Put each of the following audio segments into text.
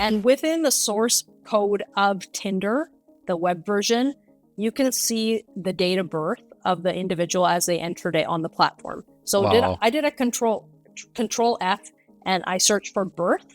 And within the source code of Tinder, the web version, you can see the date of birth of the individual as they entered it on the platform. So Wow. I did a control F and I searched for birth,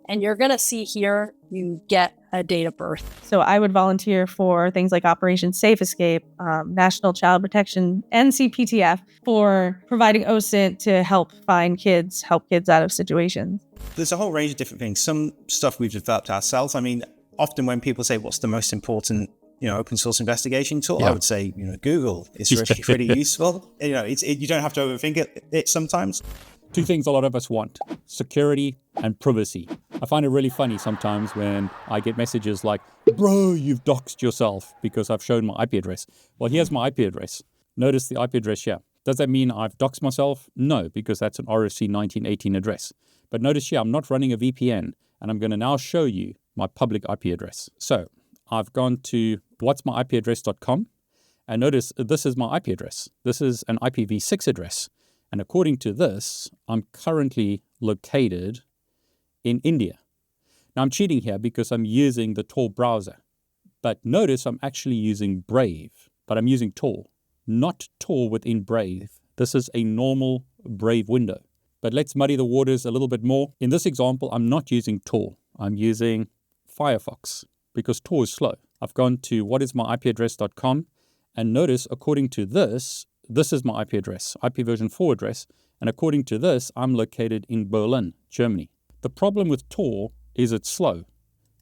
and you're going to see here you get a date of birth. So I would volunteer for things like Operation Safe Escape, National Child Protection, NCPTF, for providing OSINT to help kids out of situations. There's a whole range of different things. Some stuff we've developed ourselves. I mean, often when people say, what's the most important, open source investigation tool, I would say, Google is really useful. You don't have to overthink it sometimes. Two things a lot of us want: security and privacy. I find it really funny sometimes when I get messages like, bro, you've doxed yourself because I've shown my IP address. Well, here's my IP address. Notice the IP address here. Does that mean I've doxed myself? No, because that's an RFC 1918 address. But notice here, I'm not running a VPN, and I'm going to now show you my public IP address. So I've gone to whatsmyipaddress.com, and notice this is my IP address. This is an IPv6 address. And according to this, I'm currently located in India. Now I'm cheating here because I'm using the Tor browser. But notice I'm actually using Brave, but I'm using Tor, not Tor within Brave. This is a normal Brave window. But let's muddy the waters a little bit more. In this example, I'm not using Tor. I'm using Firefox because Tor is slow. I've gone to whatismyipaddress.com, and notice according to this is my IP address, IP version 4 address, and according to this, I'm located in Berlin, Germany. The problem with Tor is it's slow,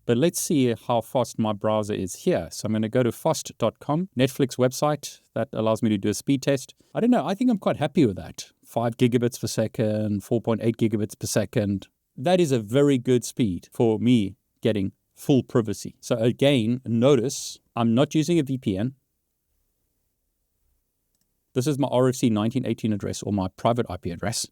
but let's see how fast my browser is here. So I'm going to go to fast.com, Netflix website that allows me to do a speed test. I don't know, I think I'm quite happy with that. 5 gigabits per second, 4.8 gigabits per second. That is a very good speed for me getting full privacy. So again, notice I'm not using a VPN. This is my RFC 1918 address, or my private IP address.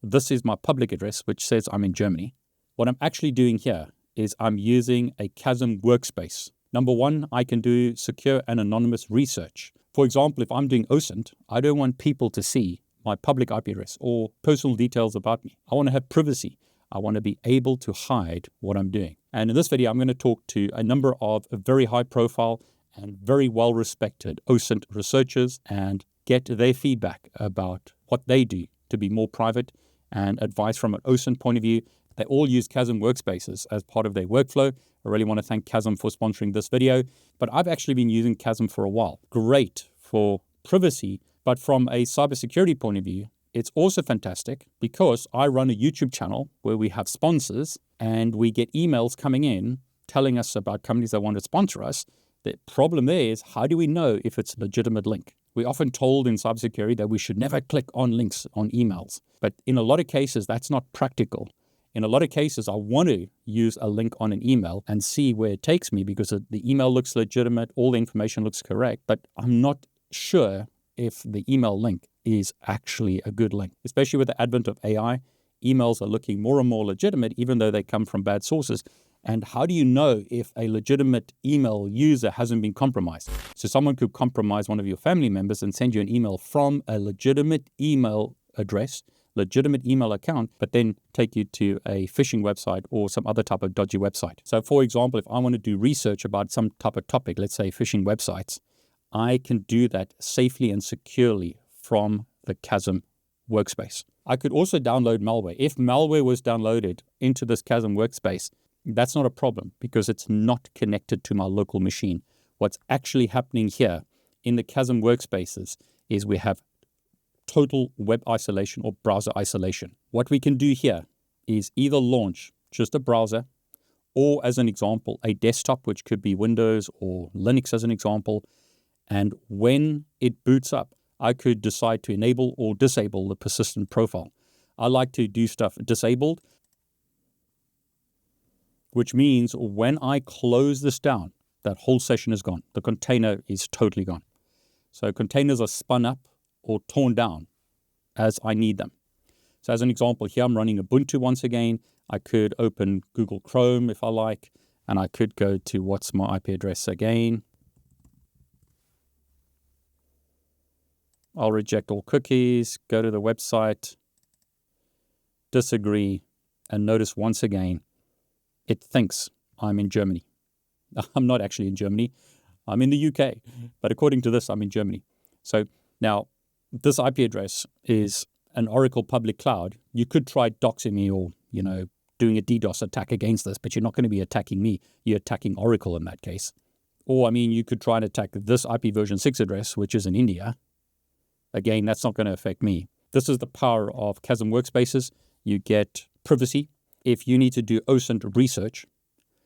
This is my public address, which says I'm in Germany. What I'm actually doing here is I'm using a KASM workspace. Number one, I can do secure and anonymous research. For example, if I'm doing OSINT, I don't want people to see my public IP address or personal details about me. I want to have privacy. I want to be able to hide what I'm doing. And in this video, I'm going to talk to a number of very high profile and very well-respected OSINT researchers and get their feedback about what they do to be more private and advice from an OSINT point of view. They all use KASM Workspaces as part of their workflow. I really want to thank KASM for sponsoring this video, but I've actually been using KASM for a while. Great for privacy, but from a cybersecurity point of view, it's also fantastic because I run a YouTube channel where we have sponsors and we get emails coming in telling us about companies that want to sponsor us. The problem there is, how do we know if it's a legitimate link? We're often told in cybersecurity that we should never click on links on emails. But in a lot of cases, that's not practical. In a lot of cases, I want to use a link on an email and see where it takes me because the email looks legitimate, all the information looks correct, but I'm not sure if the email link is actually a good link. Especially with the advent of AI, emails are looking more and more legitimate, even though they come from bad sources. And how do you know if a legitimate email user hasn't been compromised? So someone could compromise one of your family members and send you an email from a legitimate email address, legitimate email account, but then take you to a phishing website or some other type of dodgy website. So for example, if I want to do research about some type of topic, let's say phishing websites, I can do that safely and securely from the KASM workspace. I could also download malware. If malware was downloaded into this KASM workspace, that's not a problem because it's not connected to my local machine. What's actually happening here in the KASM workspaces is we have total web isolation or browser isolation. What we can do here is either launch just a browser or, as an example, a desktop, which could be Windows or Linux as an example. And when it boots up, I could decide to enable or disable the persistent profile. I like to do stuff disabled, which means when I close this down, that whole session is gone. The container is totally gone. So containers are spun up or torn down as I need them. So as an example, here I'm running Ubuntu once again. I could open Google Chrome if I like, and I could go to what's my IP address again. I'll reject all cookies, go to the website, disagree, and notice once again, it thinks I'm in Germany. I'm not actually in Germany. I'm in the UK, but according to this, I'm in Germany. So now this IP address is an Oracle public cloud. You could try doxing me or, doing a DDoS attack against this, but you're not going to be attacking me. You're attacking Oracle in that case. Or, you could try and attack this IP version 6 address, which is in India. Again, that's not going to affect me. This is the power of KASM Workspaces. You get privacy. If you need to do OSINT research,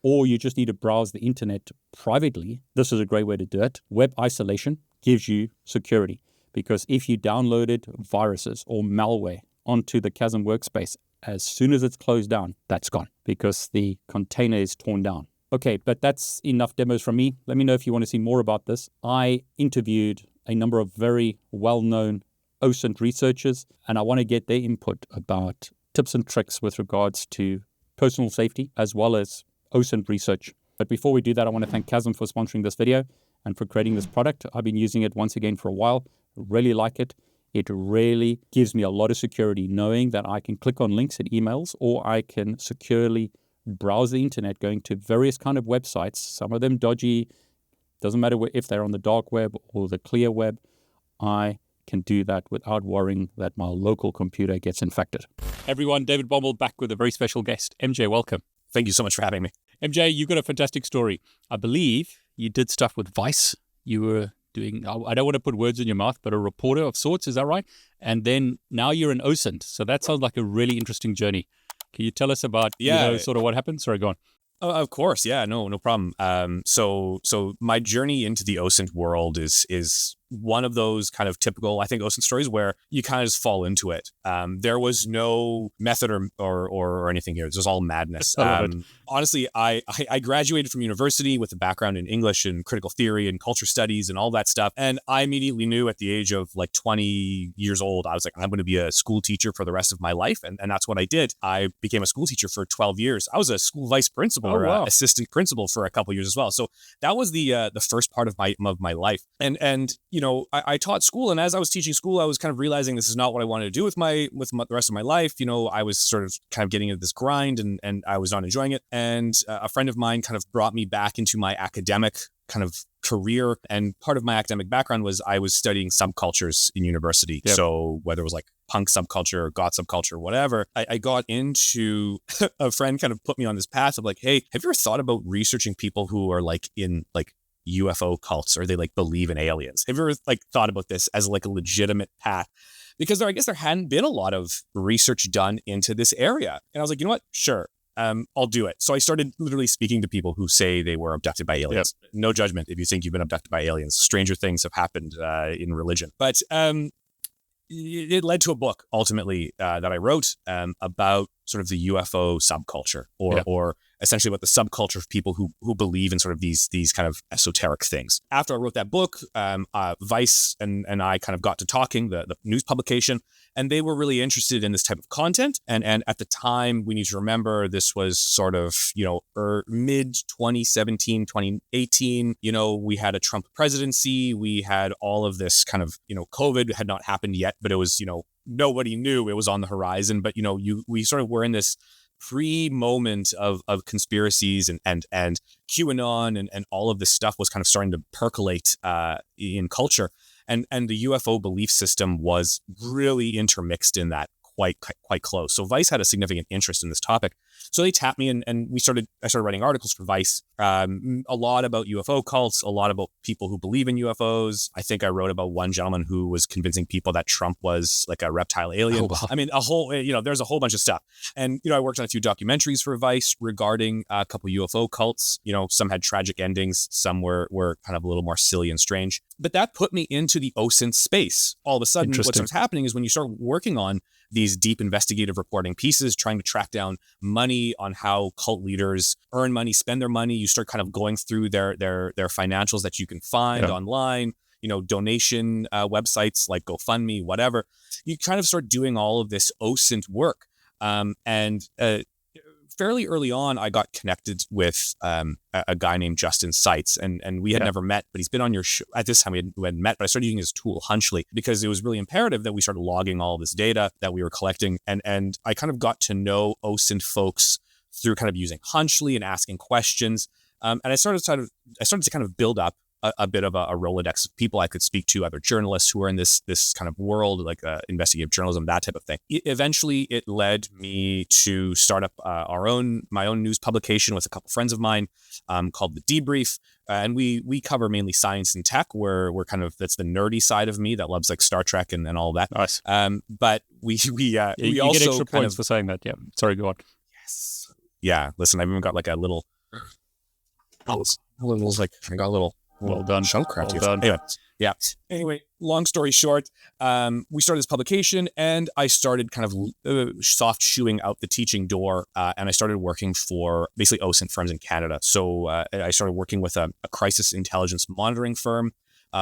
or you just need to browse the internet privately, this is a great way to do it. Web isolation gives you security, because if you downloaded viruses or malware onto the KASM workspace, as soon as it's closed down, that's gone because the container is torn down. Okay, but that's enough demos from me. Let me know if you want to see more about this. I interviewed a number of very well-known OSINT researchers, and I want to get their input about tips and tricks with regards to personal safety as well as OSINT research. But before we do that, I want to thank KASM for sponsoring this video and for creating this product. I've been using it once again for a while. Really like it. It really gives me a lot of security knowing that I can click on links in emails, or I can securely browse the internet going to various kind of websites, some of them dodgy. Doesn't matter if they're on the dark web or the clear web. I can do that without worrying that my local computer gets infected. Everyone, David Bommel back with a very special guest. MJ, welcome. Thank you so much for having me. MJ, you've got a fantastic story. I believe you did stuff with Vice. You were doing, I don't want to put words in your mouth, but a reporter of sorts, is that right? And then now you're an OSINT. So that sounds like a really interesting journey. Can you tell us about, sort of what happened? Sorry, go on. Of course. Yeah, no problem. So my journey into the OSINT world is one of those kind of typical, I think, OSINT stories where you kind of just fall into it. There was no method or anything here. This was all madness. Honestly, I graduated from university with a background in English and critical theory and culture studies and all that stuff. And I immediately knew at the age of like 20 years old, I was like, I'm going to be a school teacher for the rest of my life. And that's what I did. I became a school teacher for 12 years. I was a school vice principal or assistant principal for a couple of years as well. So that was the first part of my life. And I taught school, and as I was teaching school, I was kind of realizing this is not what I wanted to do with the rest of my life. I was sort of kind of getting into this grind, and I was not enjoying it. And a friend of mine kind of brought me back into my academic kind of career. And part of my academic background was I was studying subcultures in university. Yep. So whether it was like punk subculture or goth subculture, whatever, I got into a friend kind of put me on this path of like, hey, have you ever thought about researching people who are like in like UFO cults, or they like believe in aliens? Have you ever like thought about this as like a legitimate path? Because I guess there hadn't been a lot of research done into this area. And I was like, you know what? Sure. I'll do it. So I started literally speaking to people who say they were abducted by aliens. Yep. No judgment if you think you've been abducted by aliens. Stranger things have happened in religion. But it led to a book ultimately that I wrote about sort of the UFO subculture, or essentially about the subculture of people who believe in sort of these kind of esoteric things. After I wrote that book, Vice and I kind of got to talking, the news publication, and they were really interested in this type of content. And at the time, we need to remember this was sort of, mid 2017, 2018, we had a Trump presidency. We had all of this kind of, COVID had not happened yet, but it was, nobody knew it was on the horizon. But, we sort of were in this pre-moment of conspiracies and QAnon and all of this stuff was kind of starting to percolate in culture. And the UFO belief system was really intermixed in that quite close. So Vice had a significant interest in this topic. So they tapped me and I started writing articles for Vice, a lot about UFO cults, a lot about people who believe in UFOs. I think I wrote about one gentleman who was convincing people that Trump was like a reptile alien. Oh, wow. I mean, there's a whole bunch of stuff. And, I worked on a few documentaries for Vice regarding a couple UFO cults. Some had tragic endings. Some were kind of a little more silly and strange. But that put me into the OSINT space. All of a sudden, what starts happening is when you start working on these deep investigative reporting pieces, trying to track down money on how cult leaders earn money, spend their money, you start kind of going through their financials that you can find online, donation websites like GoFundMe, whatever. You kind of start doing all of this OSINT work. Fairly early on, I got connected with a guy named Justin Seitz, and we had never met, but he's been on your show. At this time, we hadn't met, but I started using his tool, Hunchly, because it was really imperative that we started logging all of this data that we were collecting. And I kind of got to know OSINT folks through kind of using Hunchly and asking questions. And I started to kind of build up a bit of a Rolodex of people I could speak to, other journalists who are in this kind of world, like investigative journalism, that type of thing. Eventually, it led me to start up my own news publication with a couple friends of mine called The Debrief. And we cover mainly science and tech, where we're kind of, that's the nerdy side of me that loves like Star Trek and all that. Nice. But we you also get extra kind points for saying that. Yeah. Sorry, go on. Yes. Yeah. Listen, I've even got like a little. I got a little. Well done. Chunk craft. Well done. Anyway, yeah. Anyway, long story short, we started this publication, and I started kind of soft shoeing out the teaching door, and I started working for basically OSINT firms in Canada. So I started working with a crisis intelligence monitoring firm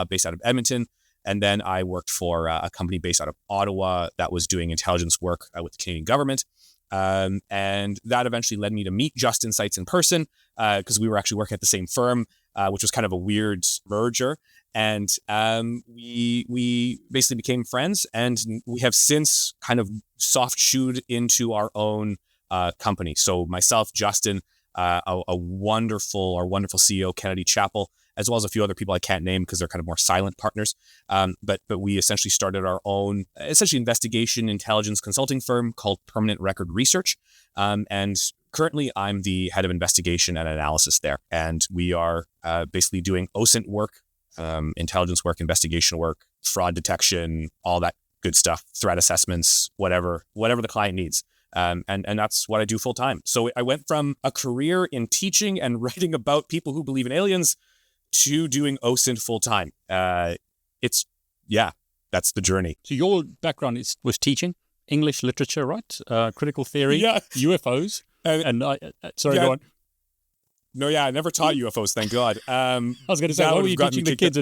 based out of Edmonton, and then I worked for a company based out of Ottawa that was doing intelligence work with the Canadian government. And that eventually led me to meet Justin Seitz in person because we were actually working at the same firm. Which was kind of a weird merger. And we basically became friends, and we have since kind of soft shoed into our own company. So myself, Justin, our wonderful CEO, Kennedy Chappell, as well as a few other people I can't name because they're kind of more silent partners. But we essentially started our own investigation intelligence consulting firm called Permanent Record Research. And currently, I'm the head of investigation and analysis there, and we are basically doing OSINT work, intelligence work, investigation work, fraud detection, all that good stuff, threat assessments, whatever the client needs. And that's what I do full time. So I went from a career in teaching and writing about people who believe in aliens to doing OSINT full time. That's the journey. So your background was teaching English literature, right? Critical theory, UFOs. Sorry, go on. No, yeah, I never taught UFOs, thank God. I was going to say, what were you teaching the kids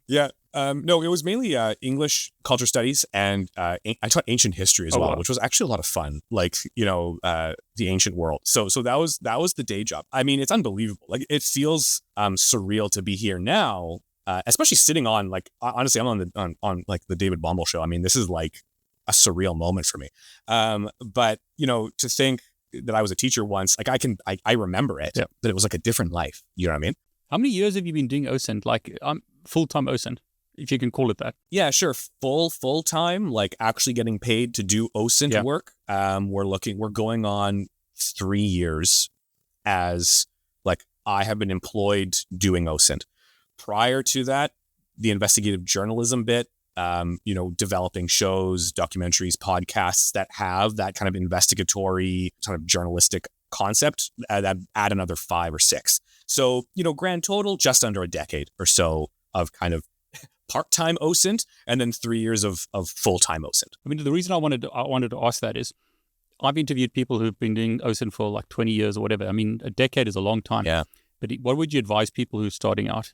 Yeah, no, it was mainly English, culture studies, and I taught ancient history as well, which was actually a lot of fun, like, the ancient world. So that was the day job. I mean, it's unbelievable. Like, it feels surreal to be here now, especially sitting on, like, honestly, I'm on like the David Bombal show. I mean, this is like a surreal moment for me. But to think that I was a teacher once, like I remember it, but it was like a different life. You know what I mean? How many years have you been doing OSINT? Like full-time OSINT, if you can call it that. Yeah, sure. Full-time, like actually getting paid to do OSINT work. We're going on 3 years as like I have been employed doing OSINT. Prior to that, the investigative journalism bit, developing shows, documentaries, podcasts that have that kind of investigatory, kind of journalistic concept that add another 5 or 6. So, grand total, just under a decade or so of kind of part-time OSINT, and then 3 years of full-time OSINT. I mean, the reason I wanted to ask that is I've interviewed people who've been doing OSINT for like 20 years or whatever. I mean, a decade is a long time. Yeah. But what would you advise people who are starting out?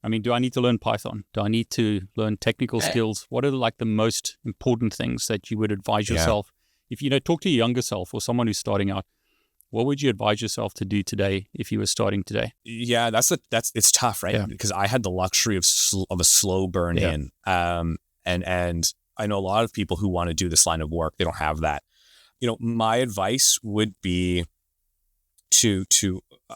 I mean, do I need to learn Python? Do I need to learn technical skills? What are like the most important things that you would advise yourself? If talk to your younger self or someone who's starting out, what would you advise yourself to do today if you were starting today? Yeah, it's tough, right? Yeah. Because I had the luxury of a slow burn in, and I know a lot of people who want to do this line of work, they don't have that. My advice would be to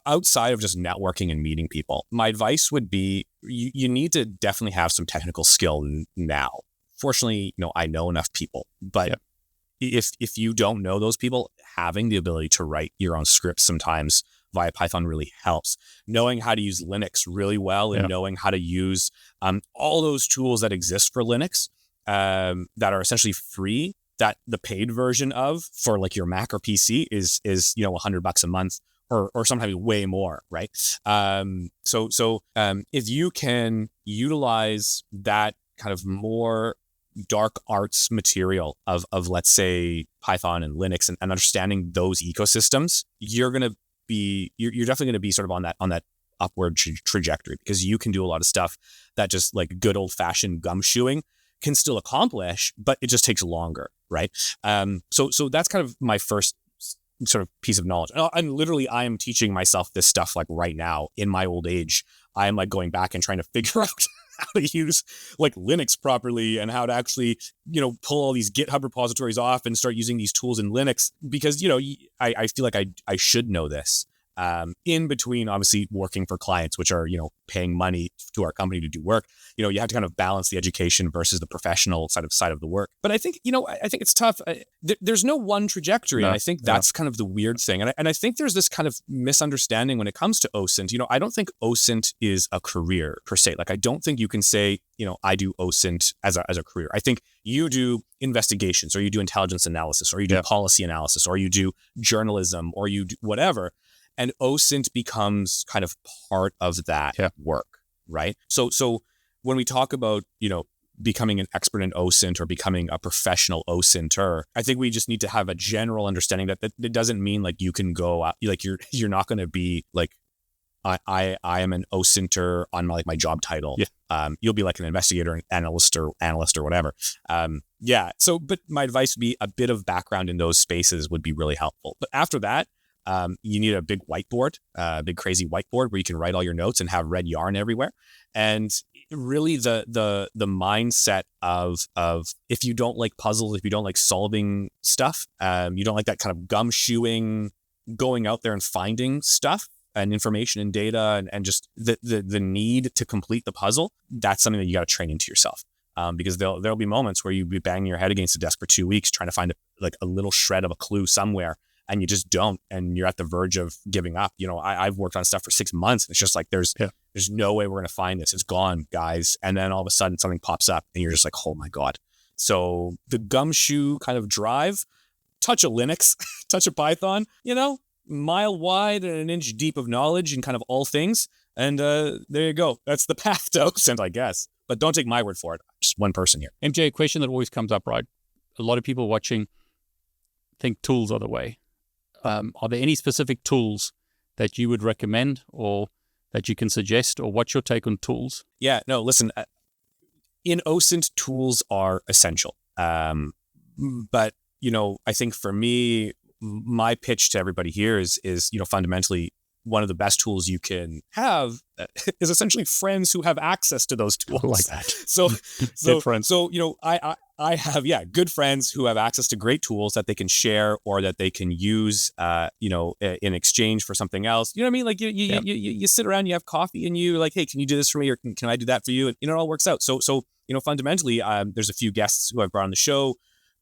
outside of just networking and meeting people, my advice would be you need to definitely have some technical skill now. Fortunately, I know enough people, but if you don't know those people, having the ability to write your own scripts sometimes via Python really helps. Knowing how to use Linux really well and knowing how to use all those tools that exist for Linux that are essentially free, that the paid version of for like your Mac or PC is $100 a month or sometimes way more, right? So if you can utilize that kind of more dark arts material of let's say Python and Linux and understanding those ecosystems, you're definitely going to be sort of on that upward trajectory, because you can do a lot of stuff that just like good old fashioned gumshoeing can still accomplish, but it just takes longer, right? So that's kind of my first sort of piece of knowledge. And literally, I am teaching myself this stuff like right now in my old age. I am like going back and trying to figure out how to use like Linux properly and how to actually, pull all these GitHub repositories off and start using these tools in Linux, because, I feel like I should know this. In between, obviously, working for clients, which are, paying money to our company to do work, you have to kind of balance the education versus the professional side of the work. But I think, I think it's tough. There's no one trajectory. No, and I think that's kind of the weird thing. And I think there's this kind of misunderstanding when it comes to OSINT. I don't think OSINT is a career per se. Like, I don't think you can say, I do OSINT as a career. I think you do investigations, or you do intelligence analysis, or you do policy analysis, or you do journalism, or you do whatever. And OSINT becomes kind of part of that work, right? So when we talk about, becoming an expert in OSINT or becoming a professional OSINTer, I think we just need to have a general understanding that it doesn't mean like you can go out, like you're not going to be like, I am an OSINTer on my job title. Yeah. You'll be like an investigator, an analyst or whatever. So, but my advice would be a bit of background in those spaces would be really helpful. But after that, you need a big whiteboard, big crazy whiteboard where you can write all your notes and have red yarn everywhere. And really the mindset of if you don't like puzzles, if you don't like solving stuff, you don't like that kind of gumshoeing, going out there and finding stuff and information and data and just the need to complete the puzzle, that's something that you got to train into yourself. Because there'll be moments where you'll be banging your head against the desk for 2 weeks trying to find a little shred of a clue somewhere, and you just don't, and you're at the verge of giving up. I've worked on stuff for 6 months, and it's just like, there's no way we're going to find this. It's gone, guys. And then all of a sudden something pops up and you're just like, oh my God. So the gumshoe kind of drive, touch of Linux, touch of Python, mile wide and an inch deep of knowledge and kind of all things. And there you go. That's the path to OSINT, I guess. But don't take my word for it. Just one person here. MJ, a question that always comes up, right? A lot of people watching think tools are the way. Are there any specific tools that you would recommend or that you can suggest, or what's your take on tools? Yeah, no, listen, in OSINT, tools are essential. But, I think for me, my pitch to everybody here is fundamentally one of the best tools you can have is essentially friends who have access to those tools. I like that. So friends. So, I have, good friends who have access to great tools that they can share or that they can use, in exchange for something else. You know what I mean? Like you sit around, you have coffee and you're like, hey, can you do this for me? Or can I do that for you? And, it all works out. So, fundamentally, there's a few guests who I've brought on the show,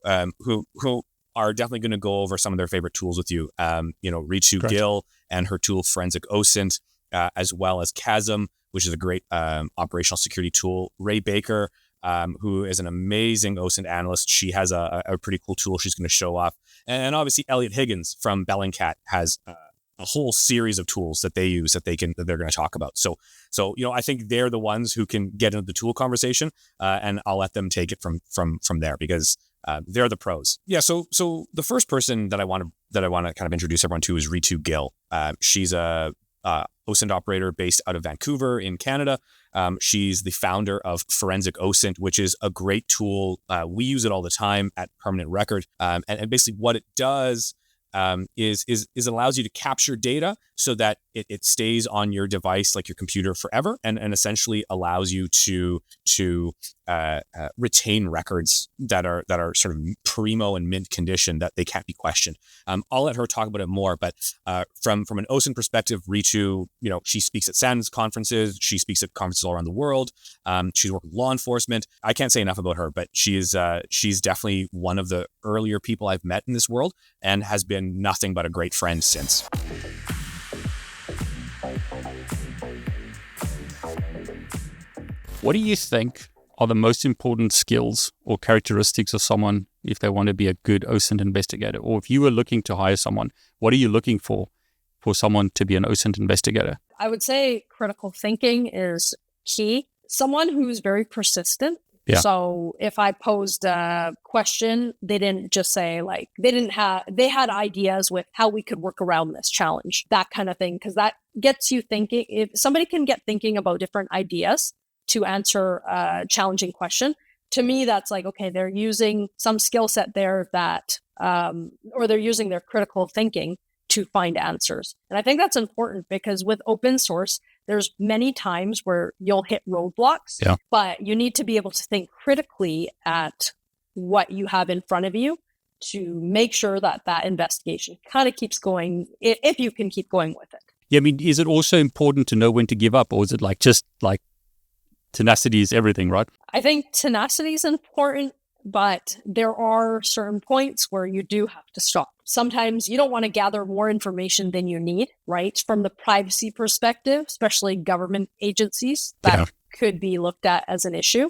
who are definitely going to go over some of their favorite tools with you. Ritu Gil and her tool Forensic OSINT, as well as KASM, which is a great operational security tool. Rae Baker, who is an amazing OSINT analyst. She has a pretty cool tool she's going to show off. And obviously Eliot Higgins from Bellingcat has a whole series of tools that they use that they're going to talk about. So I think they're the ones who can get into the tool conversation, and I'll let them take it from there because they're the pros. Yeah. So the first person that I want to kind of introduce everyone to is Ritu Gil. She's a OSINT operator based out of Vancouver in Canada. She's the founder of Forensic OSINT, which is a great tool. We use it all the time at Permanent Record. And basically what it does is it allows you to capture data so that it stays on your device, like your computer, forever, and essentially allows you to retain records that are sort of primo and mint condition, that they can't be questioned. I'll let her talk about it more, but from an OSINT perspective, Ritu, she speaks at SANS conferences, she speaks at conferences all around the world. She's worked with law enforcement. I can't say enough about her, but she's definitely one of the earlier people I've met in this world and has been nothing but a great friend since. What do you think are the most important skills or characteristics of someone if they want to be a good OSINT investigator? Or if you were looking to hire someone, what are you looking for someone to be an OSINT investigator? I would say critical thinking is key. Someone who's very persistent. Yeah. So if I posed a question, they didn't just say they had ideas with how we could work around this challenge, that kind of thing. Because that gets you thinking. If somebody can get thinking about different ideas to answer a challenging question, to me, that's like, okay, they're using some skill set there that, or they're using their critical thinking to find answers. And I think that's important because with open source, there's many times where you'll hit roadblocks, but you need to be able to think critically at what you have in front of you to make sure that that investigation kind of keeps going, if you can keep going with it. Yeah, I mean, is it also important to know when to give up, or is it just tenacity is everything, right? I think tenacity is important, but there are certain points where you do have to stop. Sometimes you don't want to gather more information than you need, right? From the privacy perspective, especially government agencies, that could be looked at as an issue.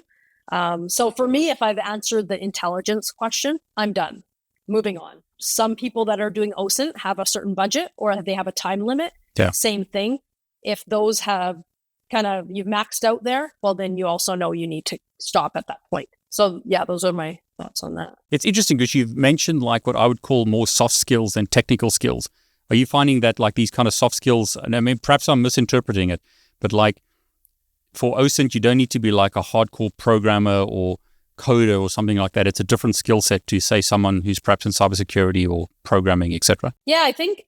So for me, if I've answered the intelligence question, I'm done. Moving on. Some people that are doing OSINT have a certain budget or they have a time limit. Same thing. If those have you've maxed out there, well, then you also know you need to stop at that point. So yeah, those are my thoughts on that. It's interesting because you've mentioned what I would call more soft skills than technical skills. Are you finding that these kind of soft skills, and I mean, perhaps I'm misinterpreting it, but for OSINT, you don't need to be a hardcore programmer or coder or something like that. It's a different skill set to, say, someone who's perhaps in cybersecurity or programming, etc. Yeah, I think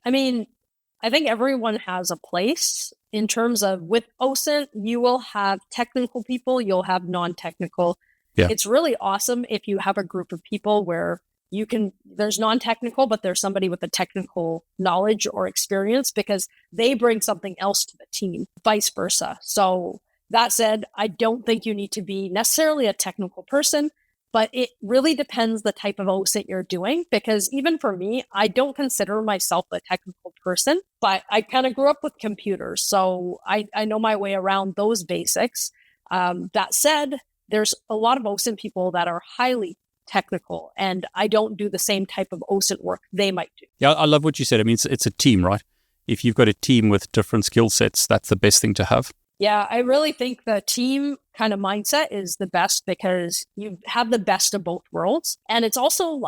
everyone has a place in terms of, with OSINT, you will have technical people, you'll have non-technical. It's really awesome if you have a group of people where there's non-technical, but there's somebody with a technical knowledge or experience because they bring something else to the team, vice versa. So that said, I don't think you need to be necessarily a technical person, but it really depends the type of OSINT you're doing, because even for me, I don't consider myself a technical person, but I kind of grew up with computers. So I know my way around those basics. That said, there's a lot of OSINT people that are highly technical, and I don't do the same type of OSINT work they might do. Yeah, I love what you said. I mean, it's a team, right? If you've got a team with different skill sets, that's the best thing to have. Yeah, I really think the team kind of mindset is the best because you have the best of both worlds. And it's also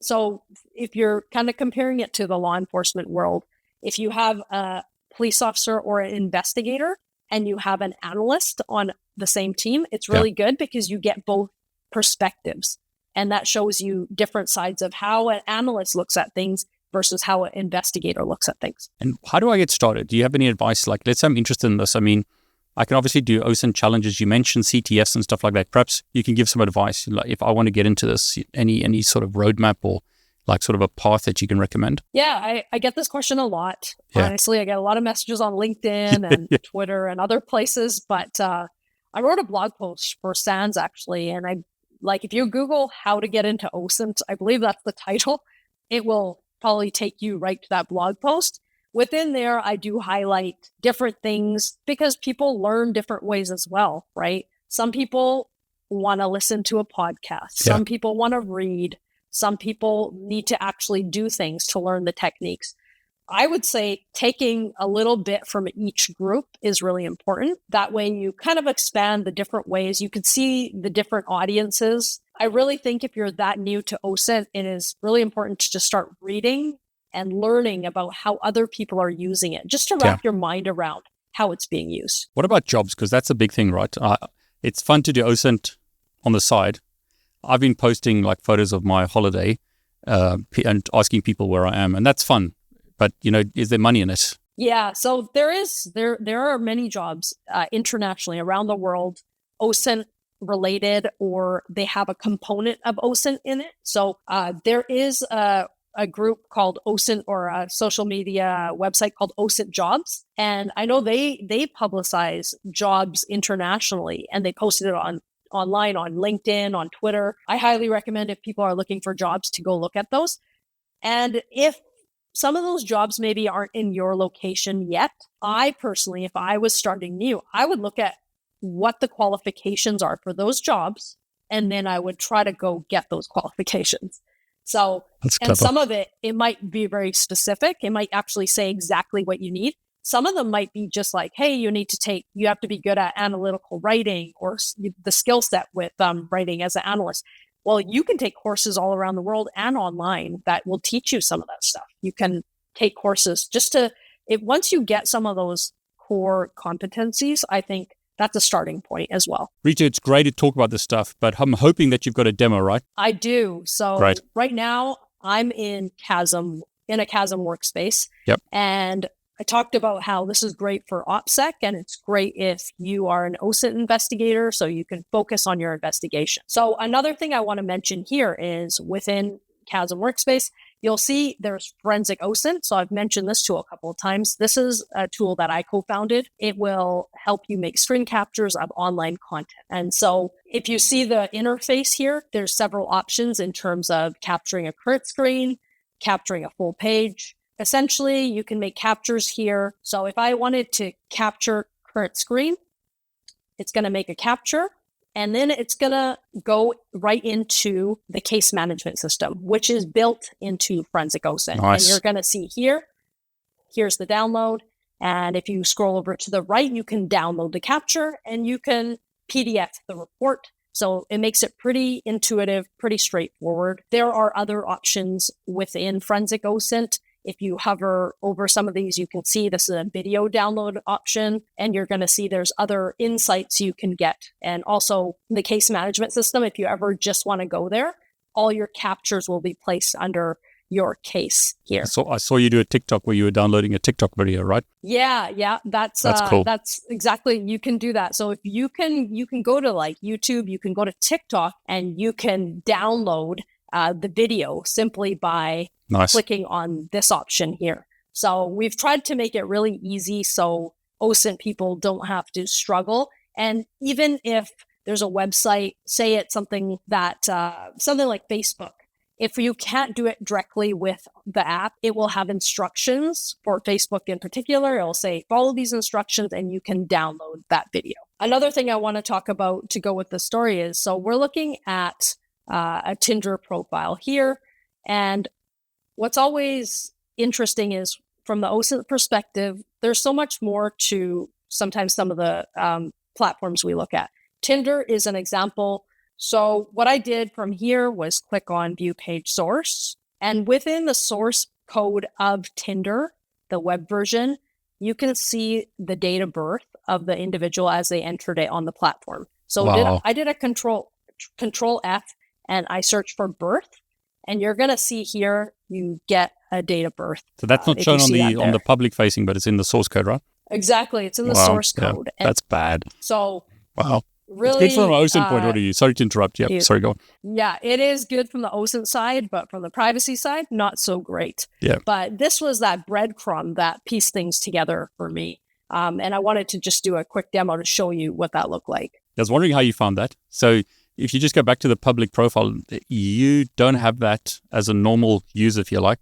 so if you're kind of comparing it to the law enforcement world, if you have a police officer or an investigator and you have an analyst on the same team, it's really good because you get both perspectives. And that shows you different sides of how an analyst looks at things versus how an investigator looks at things. And how do I get started? Do you have any advice? Let's say I'm interested in this. I mean, I can obviously do OSINT challenges. You mentioned CTFs and stuff like that. Perhaps you can give some advice. If I want to get into this, any sort of roadmap or sort of a path that you can recommend? Yeah, I get this question a lot. Honestly, I get a lot of messages on LinkedIn and Twitter and other places. But I wrote a blog post for SANS actually. And if you Google how to get into OSINT, I believe that's the title, it will probably take you right to that blog post. Within there, I do highlight different things because people learn different ways as well, right? Some people want to listen to a podcast. Some people want to read. Some people need to actually do things to learn the techniques. I would say taking a little bit from each group is really important. That way you kind of expand the different ways. You can see the different audiences. I really think if you're that new to OSINT, it is really important to just start reading and learning about how other people are using it, just to wrap your mind around how it's being used. What about jobs? Because that's a big thing, right? It's fun to do OSINT on the side. I've been posting photos of my holiday and asking people where I am, and that's fun. But, is there money in it? Yeah, so there are many jobs internationally around the world, OSINT related, or they have a component of OSINT in it. So there is a group called OSINT, or a social media website called OSINT Jobs. And I know they publicize jobs internationally, and they posted it online on LinkedIn, on Twitter. I highly recommend, if people are looking for jobs, to go look at those. And if some of those jobs maybe aren't in your location yet, I personally, if I was starting new, I would look at what the qualifications are for those jobs, and then I would try to go get those qualifications. So, and some of it might be very specific. It might actually say exactly what you need. Some of them might be just hey, you have to be good at analytical writing, or the skill set with writing as an analyst. Well, you can take courses all around the world and online that will teach you some of that stuff. You can take courses once you get some of those core competencies, I think that's a starting point as well. Ritu, it's great to talk about this stuff, but I'm hoping that you've got a demo, right? I do. So right now I'm in KASM, in a KASM workspace. Yep. And I talked about how this is great for OPSEC, and it's great if you are an OSINT investigator, so you can focus on your investigation. So another thing I want to mention here is within KASM Workspace, you'll see there's Forensic OSINT. So I've mentioned this tool a couple of times. This is a tool that I co-founded. It will help you make screen captures of online content. And so if you see the interface here, there's several options in terms of capturing a current screen, capturing a full page. Essentially, you can make captures here. So if I wanted to capture current screen, it's going to make a capture. And then it's going to go right into the case management system, which is built into Forensic OSINT. Nice. And you're going to see here's the download. And if you scroll over to the right, you can download the capture and you can PDF the report. So it makes it pretty intuitive, pretty straightforward. There are other options within Forensic OSINT. If you hover over some of these, you can see this is a video download option, and you're going to see there's other insights you can get. And also the case management system, if you ever just want to go there, all your captures will be placed under your case here. So I saw you do a TikTok where you were downloading a TikTok video, right? Yeah. That's cool. That's exactly, you can do that. So if you can go to like YouTube, you can go to TikTok, and you can download the video simply by clicking on this option here. So we've tried to make it really easy so OSINT people don't have to struggle. And even if there's a website, say it's something that, something like Facebook, if you can't do it directly with the app, it will have instructions for Facebook in particular. It'll say, follow these instructions and you can download that video. Another thing I want to talk about to go with the story is, so we're looking at a Tinder profile here. And what's always interesting is from the OSINT perspective, there's so much more to sometimes some of the platforms we look at. Tinder is an example. So what I did from here was click on view page source. And within the source code of Tinder, the web version, you can see the date of birth of the individual as they entered it on the platform. So I did a control F and I searched for birth. And you're going to see here, you get a date of birth. So that's not shown on the public facing, but it's in the source code, right? Exactly. It's in the source code. Yeah, that's bad. So It's really good from an OSINT point of view. Sorry to interrupt. Yeah, sorry, go on. Yeah, it is good from the OSINT side, but from the privacy side, not so great. Yeah. But this was that breadcrumb that pieced things together for me. And I wanted to just do a quick demo to show you what that looked like. I was wondering how you found that. So if you just go back to the public profile, you don't have that as a normal user, if you like,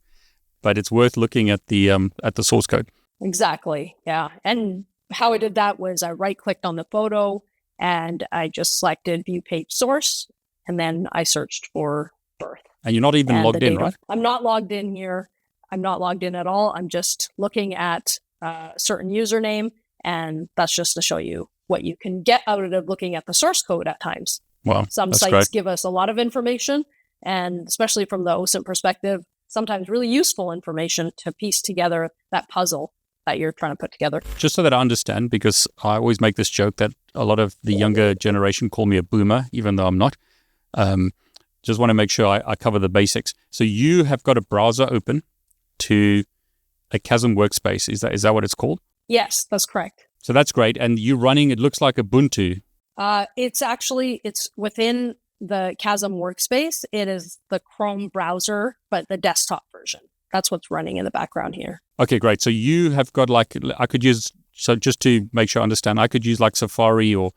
but it's worth looking at the source code. Exactly. Yeah. And how I did that was I right-clicked on the photo and I just selected view page source, and then I searched for birth. And you're not even logged in, right? I'm not logged in here. I'm not logged in at all. I'm just looking at a certain username, and that's just to show you what you can get out of looking at the source code at times. Wow, some sites give us a lot of information, and especially from the OSINT perspective, sometimes really useful information to piece together that puzzle that you're trying to put together. Just so that I understand, because I always make this joke that a lot of the younger generation call me a boomer, even though I'm not. Just want to make sure I cover the basics. So you have got a browser open to a KASM workspace. Is that what it's called? Yes, that's correct. So that's great. And you running, it looks like Ubuntu. It's within the KASM workspace. It is the Chrome browser, but the desktop version. That's what's running in the background here. Okay, great. So you have got so just to make sure I understand, I could use like Safari or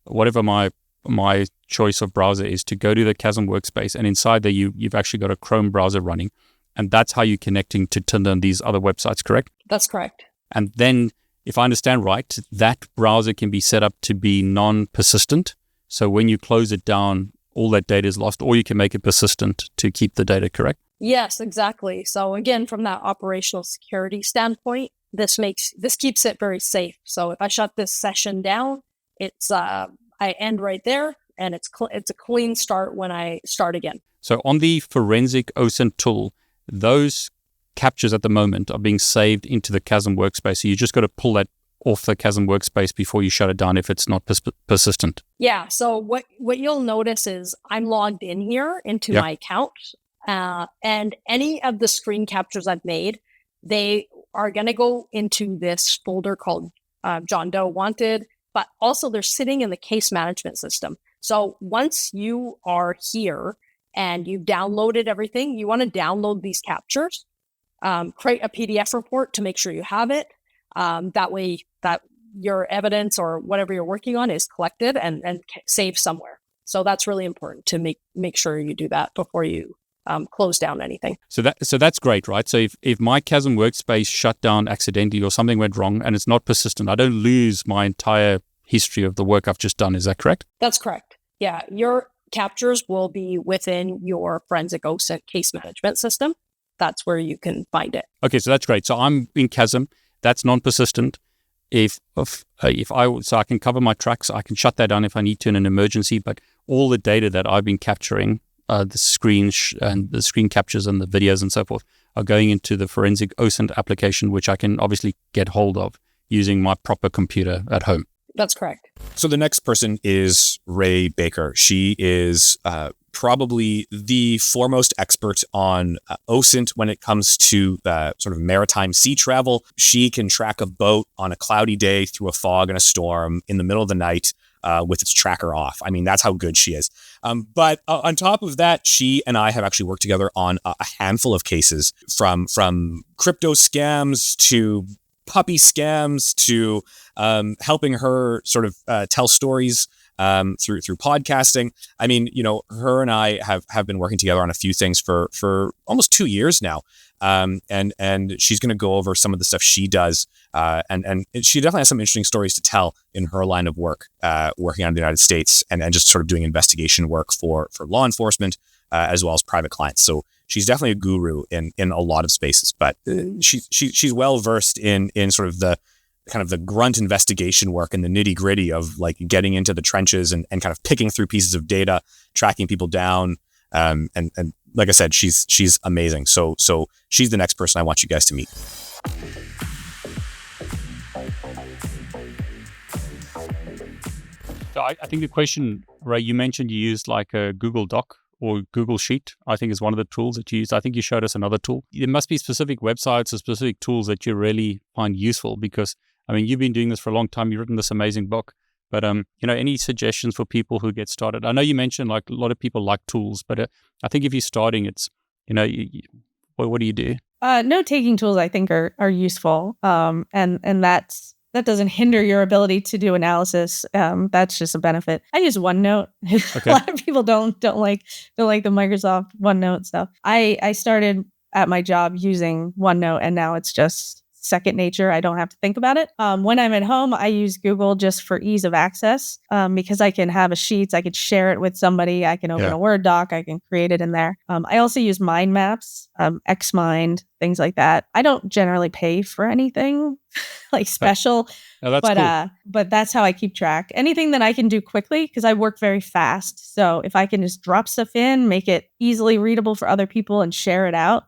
whatever my choice of browser is to go to the KASM workspace, and inside there you've actually got a Chrome browser running, and that's how you're connecting to Tinder and these other websites, correct? That's correct. And then, if I understand right, that browser can be set up to be non-persistent. So when you close it down, all that data is lost, or you can make it persistent to keep the data, correct? Yes, exactly. So again, from that operational security standpoint, this keeps it very safe. So if I shut this session down, it's I end right there, and it's a clean start when I start again. So on the Forensic OSINT tool, those captures at the moment are being saved into the KASM workspace. So you just got to pull that off the KASM workspace before you shut it down if it's not persistent. Yeah. So what you'll notice is I'm logged in here into my account, and any of the screen captures I've made, they are going to go into this folder called John Doe Wanted, but also they're sitting in the case management system. So once you are here and you've downloaded everything, you want to download these captures, create a PDF report to make sure you have it. That way that your evidence or whatever you're working on is collected and saved somewhere. So that's really important to make sure you do that before you close down anything. So that's great, right? So if my KASM workspace shut down accidentally or something went wrong and it's not persistent, I don't lose my entire history of the work I've just done. Is that correct? That's correct. Yeah, your captures will be within your forensic OSINT case management system. That's where you can find it. Okay, so that's great. So I'm in KASM. That's non-persistent. So I can cover my tracks, I can shut that down if I need to in an emergency. But all the data that I've been capturing, the screen captures and the videos and so forth, are going into the forensic OSINT application, which I can obviously get hold of using my proper computer at home. That's correct. So the next person is Rae Baker. She is probably the foremost expert on OSINT when it comes to sort of maritime sea travel. She can track a boat on a cloudy day through a fog and a storm in the middle of the night with its tracker off. I mean, that's how good she is. But on top of that, she and I have actually worked together on a handful of cases from crypto scams to puppy scams to helping her sort of tell stories through podcasting. I mean, her and I have been working together on a few things for almost 2 years now. And she's going to go over some of the stuff she does. And she definitely has some interesting stories to tell in her line of work, working out in the United States and just sort of doing investigation work for law enforcement, as well as private clients. So she's definitely a guru in a lot of spaces, but she's well versed in sort of the kind of the grunt investigation work and the nitty gritty of like getting into the trenches and kind of picking through pieces of data, tracking people down. And like I said, she's amazing. So she's the next person I want you guys to meet. So I think the question, Rae, you mentioned you used like a Google Doc or Google Sheet, I think is one of the tools that you used. I think you showed us another tool. There must be specific websites or specific tools that you really find useful because, I mean, you've been doing this for a long time. You've written this amazing book. But, any suggestions for people who get started? I know you mentioned like a lot of people like tools, but I think if you're starting, it's, what do you do? Note-taking tools, I think, are useful. And that doesn't hinder your ability to do analysis. That's just a benefit. I use OneNote. Okay. A lot of people don't like the Microsoft OneNote stuff. I started at my job using OneNote, and now it's just second nature. I don't have to think about it. When I'm at home, I use Google just for ease of access because I can have a sheets. I could share it with somebody. I can open a Word doc. I can create it in there. I also use mind maps, Xmind, things like that. I don't generally pay for anything like special, that's cool. But that's how I keep track. Anything that I can do quickly because I work very fast. So if I can just drop stuff in, make it easily readable for other people and share it out,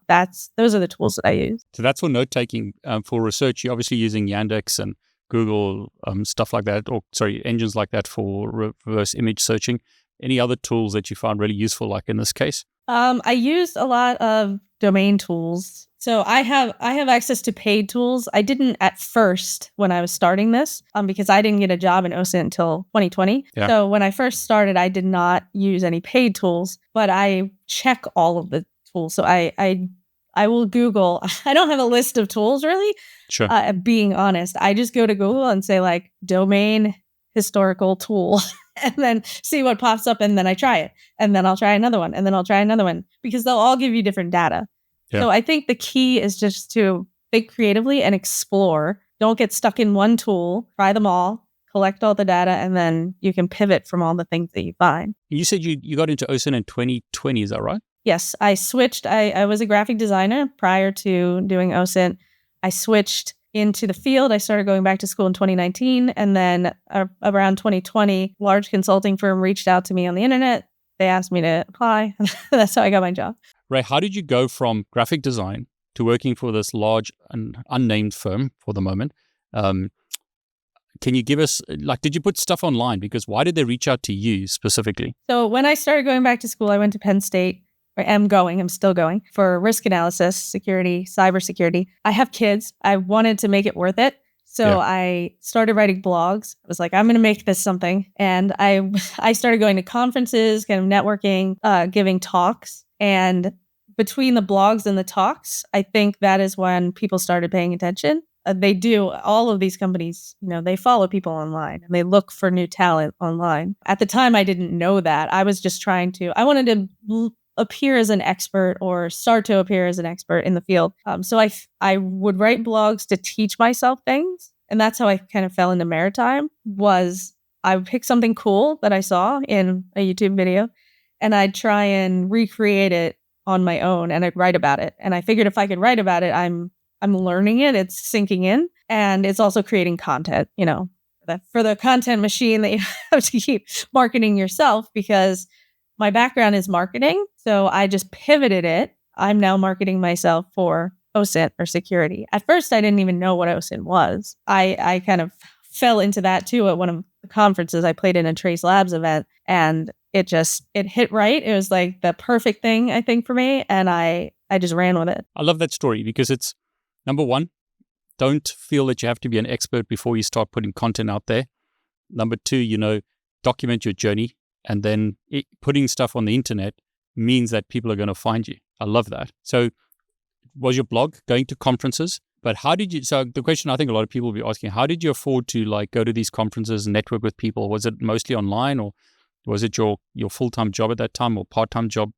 those are the tools that I use. So that's for note taking. For research, you're obviously using Yandex and Google stuff like that, engines like that for reverse image searching. Any other tools that you found really useful, like in this case? I used a lot of domain tools. So I have access to paid tools. I didn't at first when I was starting this because I didn't get a job in OSINT until 2020. Yeah. So when I first started, I did not use any paid tools, but I check all of the tools. So I will Google. I don't have a list of tools really. Sure. Being honest, I just go to Google and say like domain historical tool and then see what pops up, and then I try it, and then I'll try another one, and then I'll try another one because they'll all give you different data. Yeah. So I think the key is just to think creatively and explore. Don't get stuck in one tool. Try them all, collect all the data, and then you can pivot from all the things that you find. You said you got into OSINT in 2020, is that right? Yes, I switched. I was a graphic designer prior to doing OSINT. I switched into the field. I started going back to school in 2019, and then around 2020, a large consulting firm reached out to me on the internet. They asked me to apply. That's how I got my job. Rae, how did you go from graphic design to working for this large and unnamed firm for the moment? Can you give us, did you put stuff online? Because why did they reach out to you specifically? So when I started going back to school, I went to Penn State. I am going, I'm still going for risk analysis, security, cybersecurity. I have kids. I wanted to make it worth it. So I started writing blogs. I was like, I'm going to make this something. And I started going to conferences, kind of networking, giving talks. And between the blogs and the talks, I think that is when people started paying attention. They do. All of these companies, they follow people online and they look for new talent online. At the time, I didn't know that. I was just I wanted to appear as an expert or start to appear as an expert in the field. So I would write blogs to teach myself things. And that's how I kind of fell into maritime. Was I would pick something cool that I saw in a YouTube video and I'd try and recreate it on my own and I'd write about it. And I figured if I could write about it, I'm learning it, it's sinking in, and it's also creating content, for the content machine that you have to keep marketing yourself, because my background is marketing. So I just pivoted it. I'm now marketing myself for OSINT or security. At first, I didn't even know what OSINT was. I kind of fell into that too at one of the conferences. I played in a Trace Labs event and it hit right. It was like the perfect thing, I think, for me. And I just ran with it. I love that story because it's, number one, don't feel that you have to be an expert before you start putting content out there. Number two, document your journey. And then putting stuff on the internet means that people are going to find you. I love that. So was your blog going to conferences? But how did you, so the question I think a lot of people will be asking, how did you afford to go to these conferences and network with people? Was it mostly online, or was it your full-time job at that time, or part-time job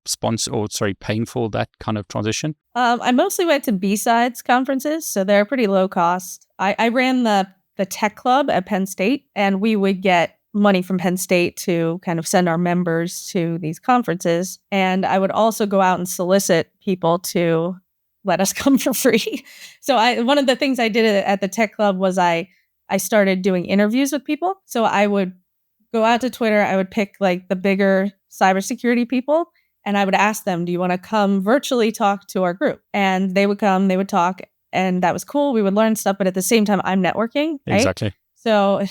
paying for that kind of transition? I mostly went to B-Sides conferences, so they're pretty low cost. I ran the tech club at Penn State, and we would get money from Penn State to kind of send our members to these conferences. And I would also go out and solicit people to let us come for free. So one of the things I did at the tech club was I started doing interviews with people. So I would go out to Twitter, I would pick the bigger cybersecurity people, and I would ask them, do you want to come virtually talk to our group? And they would come, they would talk, and that was cool. We would learn stuff, but at the same time, I'm networking, right? Exactly. So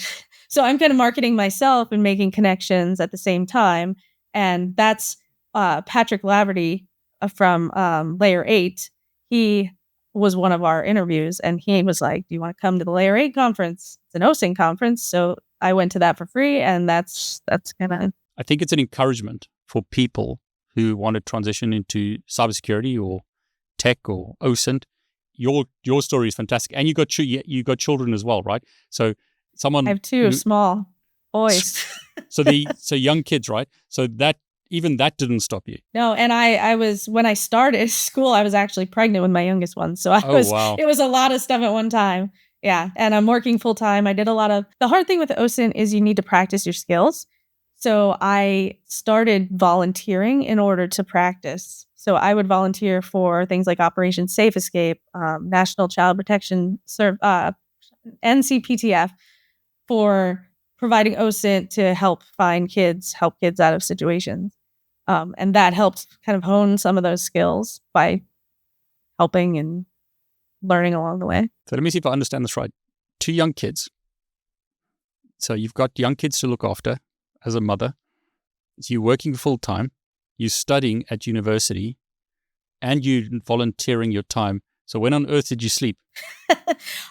I'm kind of marketing myself and making connections at the same time. And that's Patrick Laverty from Layer 8. He was one of our interviews, and he was like, do you want to come to the Layer 8 conference? It's an OSINT conference. So I went to that for free, and that's kind of... I think it's an encouragement for people who want to transition into cybersecurity or tech or OSINT. Your story is fantastic. And you got children as well, right? So I have two small boys. So young kids, right? So that didn't stop you. No, and I was, when I started school, I was actually pregnant with my youngest one. So wow. It was a lot of stuff at one time. Yeah. And I'm working full time. I did the hard thing with OSINT is you need to practice your skills. So I started volunteering in order to practice. So I would volunteer for things like Operation Safe Escape, National Child Protection NCPTF, for providing OSINT to help kids out of situations. And that helped kind of hone some of those skills by helping and learning along the way. So let me see if I understand this right. 2 young kids. So you've got young kids to look after as a mother. So you're working full time, you're studying at university, and you're volunteering your time. So when on earth did you sleep?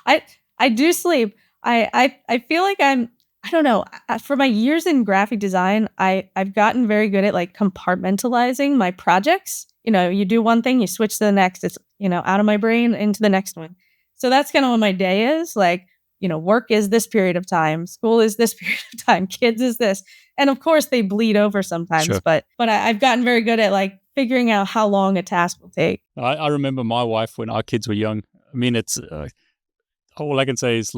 I do sleep. I feel like I don't know. For my years in graphic design, I've gotten very good at compartmentalizing my projects. You do one thing, you switch to the next. It's, out of my brain into the next one. So that's kind of what my day is. Work is this period of time, school is this period of time, kids is this. And of course they bleed over sometimes, sure. but I've gotten very good at figuring out how long a task will take. I remember my wife when our kids were young. I mean, it's all I can say is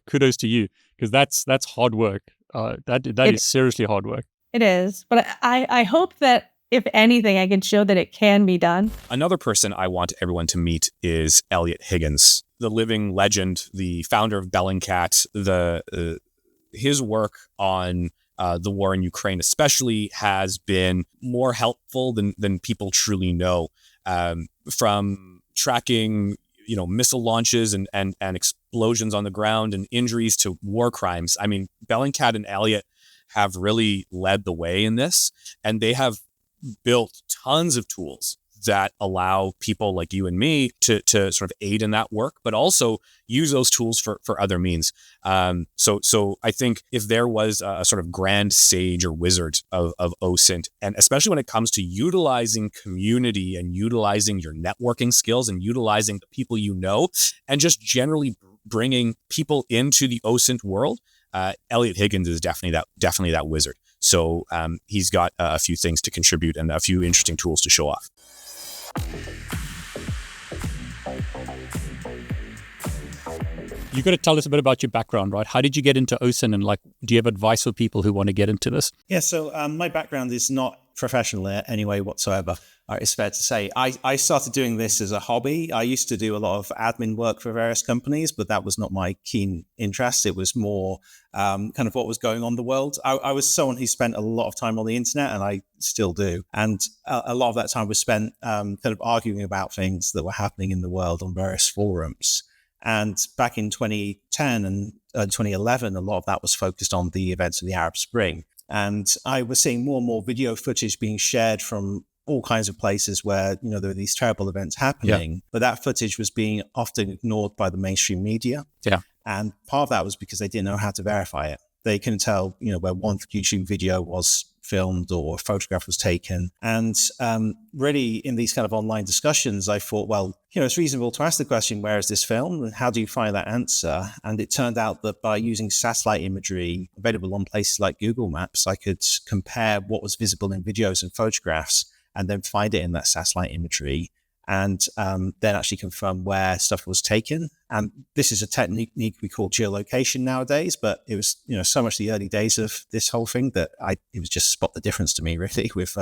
kudos to you, because that's hard work. That is seriously hard work. It is. But I hope that if anything, I can show that it can be done. Another person I want everyone to meet is Eliot Higgins, the living legend, the founder of Bellingcat. His work on the war in Ukraine especially has been more helpful than people truly know. From tracking missile launches and explosions on the ground and injuries to war crimes. I mean, Bellingcat and Eliot have really led the way in this, and they have built tons of tools that allow people like you and me to sort of aid in that work, but also use those tools for other means. So I think if there was a sort of grand sage or wizard of OSINT, and especially when it comes to utilizing community and utilizing your networking skills and utilizing the people you know, and just generally bringing people into the OSINT world, Eliot Higgins is definitely that wizard. So he's got a few things to contribute and a few interesting tools to show off. You got to tell us a bit about your background, right? How did you get into OSINT, and do you have advice for people who want to get into this? Yeah, so my background is not professional in any way whatsoever. It's fair to say. I started doing this as a hobby. I used to do a lot of admin work for various companies, but that was not my keen interest. It was more kind of what was going on in the world. I was someone who spent a lot of time on the internet, and I still do. And a lot of that time was spent kind of arguing about things that were happening in the world on various forums. And back in 2010 and 2011, a lot of that was focused on the events of the Arab Spring. And I was seeing more and more video footage being shared from all kinds of places where, there were these terrible events happening, but that footage was being often ignored by the mainstream media. Yeah. And part of that was because they didn't know how to verify it. They couldn't tell, where one YouTube video was filmed or a photograph was taken. And really in these kind of online discussions, I thought, well, it's reasonable to ask the question, where is this filmed and how do you find that answer? And it turned out that by using satellite imagery available on places like Google Maps, I could compare what was visible in videos and photographs and then find it in that satellite imagery and then actually confirm where stuff was taken. And this is a technique we call geolocation nowadays, but it was, so much the early days of this whole thing that it was just spot the difference to me, really, with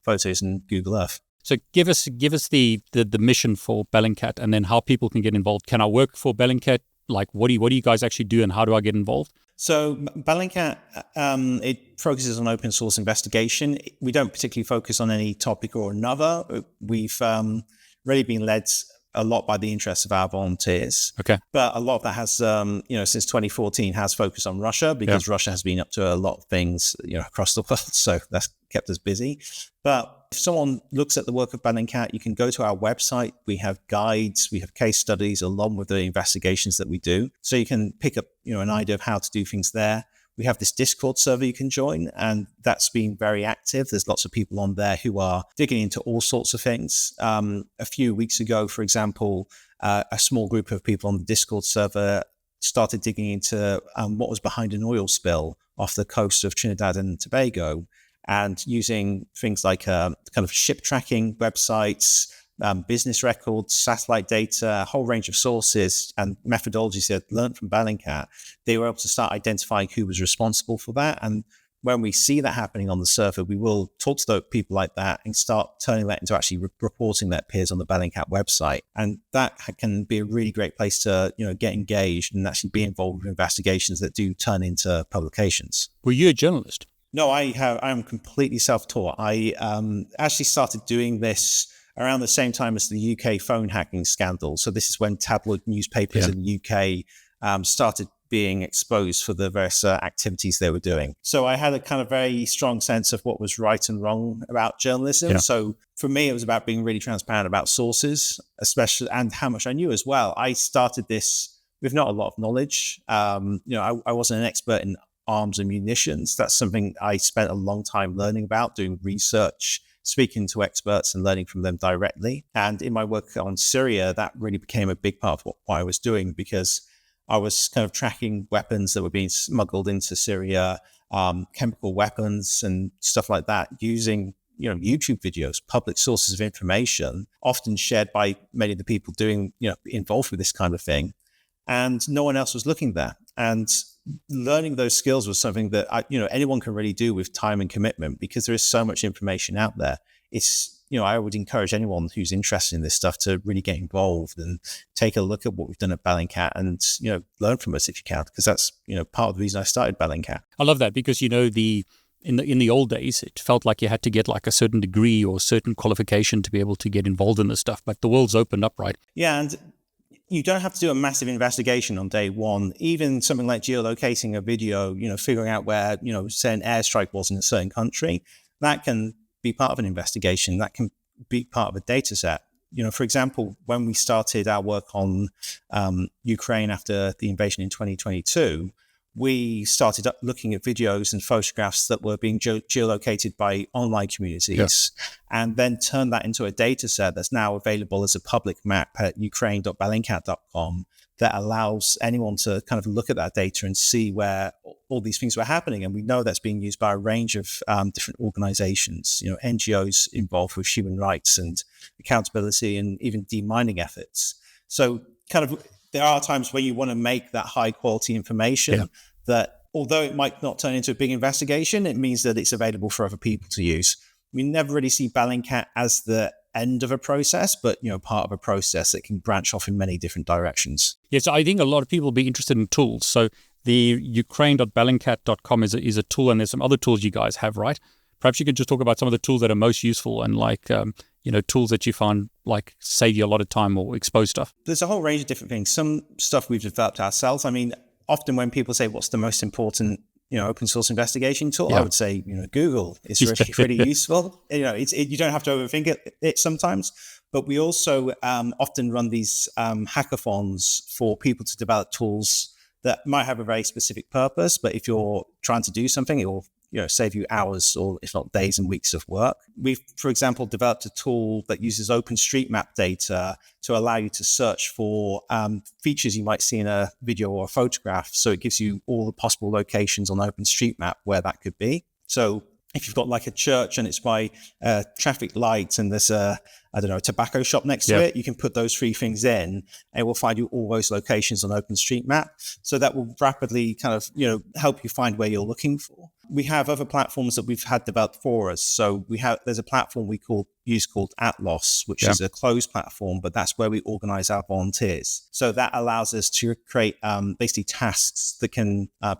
photos and Google Earth. So give us the mission for Bellingcat, and then how people can get involved. Can I work for Bellingcat? What do you guys actually do, and how do I get involved? So Bellingcat, it focuses on open source investigation. We don't particularly focus on any topic or another. We've really been led a lot by the interests of our volunteers. Okay. But a lot of that has, since 2014 has focused on Russia because Russia has been up to a lot of things, across the world. So that's kept us busy. But if someone looks at the work of Bellingcat, you can go to our website. We have guides, we have case studies along with the investigations that we do. So you can pick up, an idea of how to do things there. We have this Discord server you can join, and that's been very active. There's lots of people on there who are digging into all sorts of things. A few weeks ago, for example, a small group of people on the Discord server started digging into what was behind an oil spill off the coast of Trinidad and Tobago, and using things like kind of ship tracking websites, business records, satellite data, a whole range of sources and methodologies they had learned from Bellingcat. They were able to start identifying who was responsible for that. And when we see that happening on the server, we will talk to those people like that and start turning that into actually reporting that appears on the Bellingcat website. And that can be a really great place to, get engaged and actually be involved with investigations that do turn into publications. Were you a journalist? No, I am completely self-taught. I actually started doing this around the same time as the UK phone hacking scandal. So this is when tabloid newspapers in the UK started being exposed for the various activities they were doing. So I had a kind of very strong sense of what was right and wrong about journalism. Yeah. So for me, it was about being really transparent about sources, especially, and how much I knew as well. I started this with not a lot of knowledge. I wasn't an expert in arms and munitions. That's something I spent a long time learning about, doing research, speaking to experts and learning from them directly. And in my work on Syria, that really became a big part of what I was doing, because I was kind of tracking weapons that were being smuggled into Syria, chemical weapons and stuff like that, using YouTube videos, public sources of information, often shared by many of the people involved with this kind of thing. And no one else was looking there. And learning those skills was something that anyone can really do with time and commitment, because there is so much information out there. It's, I would encourage anyone who's interested in this stuff to really get involved and take a look at what we've done at Bellingcat and, learn from us if you can, because that's, part of the reason I started Bellingcat. I love that, because, in the old days, it felt like you had to get like a certain degree or certain qualification to be able to get involved in this stuff, but the world's opened up, right? Yeah, and you don't have to do a massive investigation on day one. Even something like geolocating a video, figuring out where, say an airstrike was in a certain country, that can be part of an investigation. That can be part of a data set. For example, when we started our work on Ukraine after the invasion in 2022, we started looking at videos and photographs that were being geolocated by online communities, and then turned that into a data set that's now available as a public map at ukraine.bellingcat.com that allows anyone to kind of look at that data and see where all these things were happening. And we know that's being used by a range of different organizations, NGOs involved with human rights and accountability and even demining efforts. So kind of there are times where you want to make that high quality information that, although it might not turn into a big investigation, it means that it's available for other people to use. We never really see Bellingcat as the end of a process, but part of a process that can branch off in many different directions. Yes, I think a lot of people will be interested in tools. So the ukraine.bellingcat.com is a tool, and there's some other tools you guys have, right? Perhaps you could just talk about some of the tools that are most useful and tools that you find like save you a lot of time or expose stuff. There's a whole range of different things. Some stuff we've developed ourselves. I mean, often when people say what's the most important open source investigation tool, I would say Google is really pretty useful. You don't have to overthink it sometimes, but we also often run these hackathons for people to develop tools that might have a very specific purpose, but if you're trying to do something, it will save you hours or if not days and weeks of work. We've, for example, developed a tool that uses OpenStreetMap data to allow you to search for features you might see in a video or a photograph. So it gives you all the possible locations on OpenStreetMap where that could be. So if you've got like a church and it's by traffic lights and there's a tobacco shop next to it, you can put those three things in and it will find you all those locations on OpenStreetMap. So that will rapidly kind of, help you find where you're looking for. We have other platforms that we've had developed for us. So there's a platform we use called Atlas, which is a closed platform, but that's where we organize our volunteers. So that allows us to create basically tasks that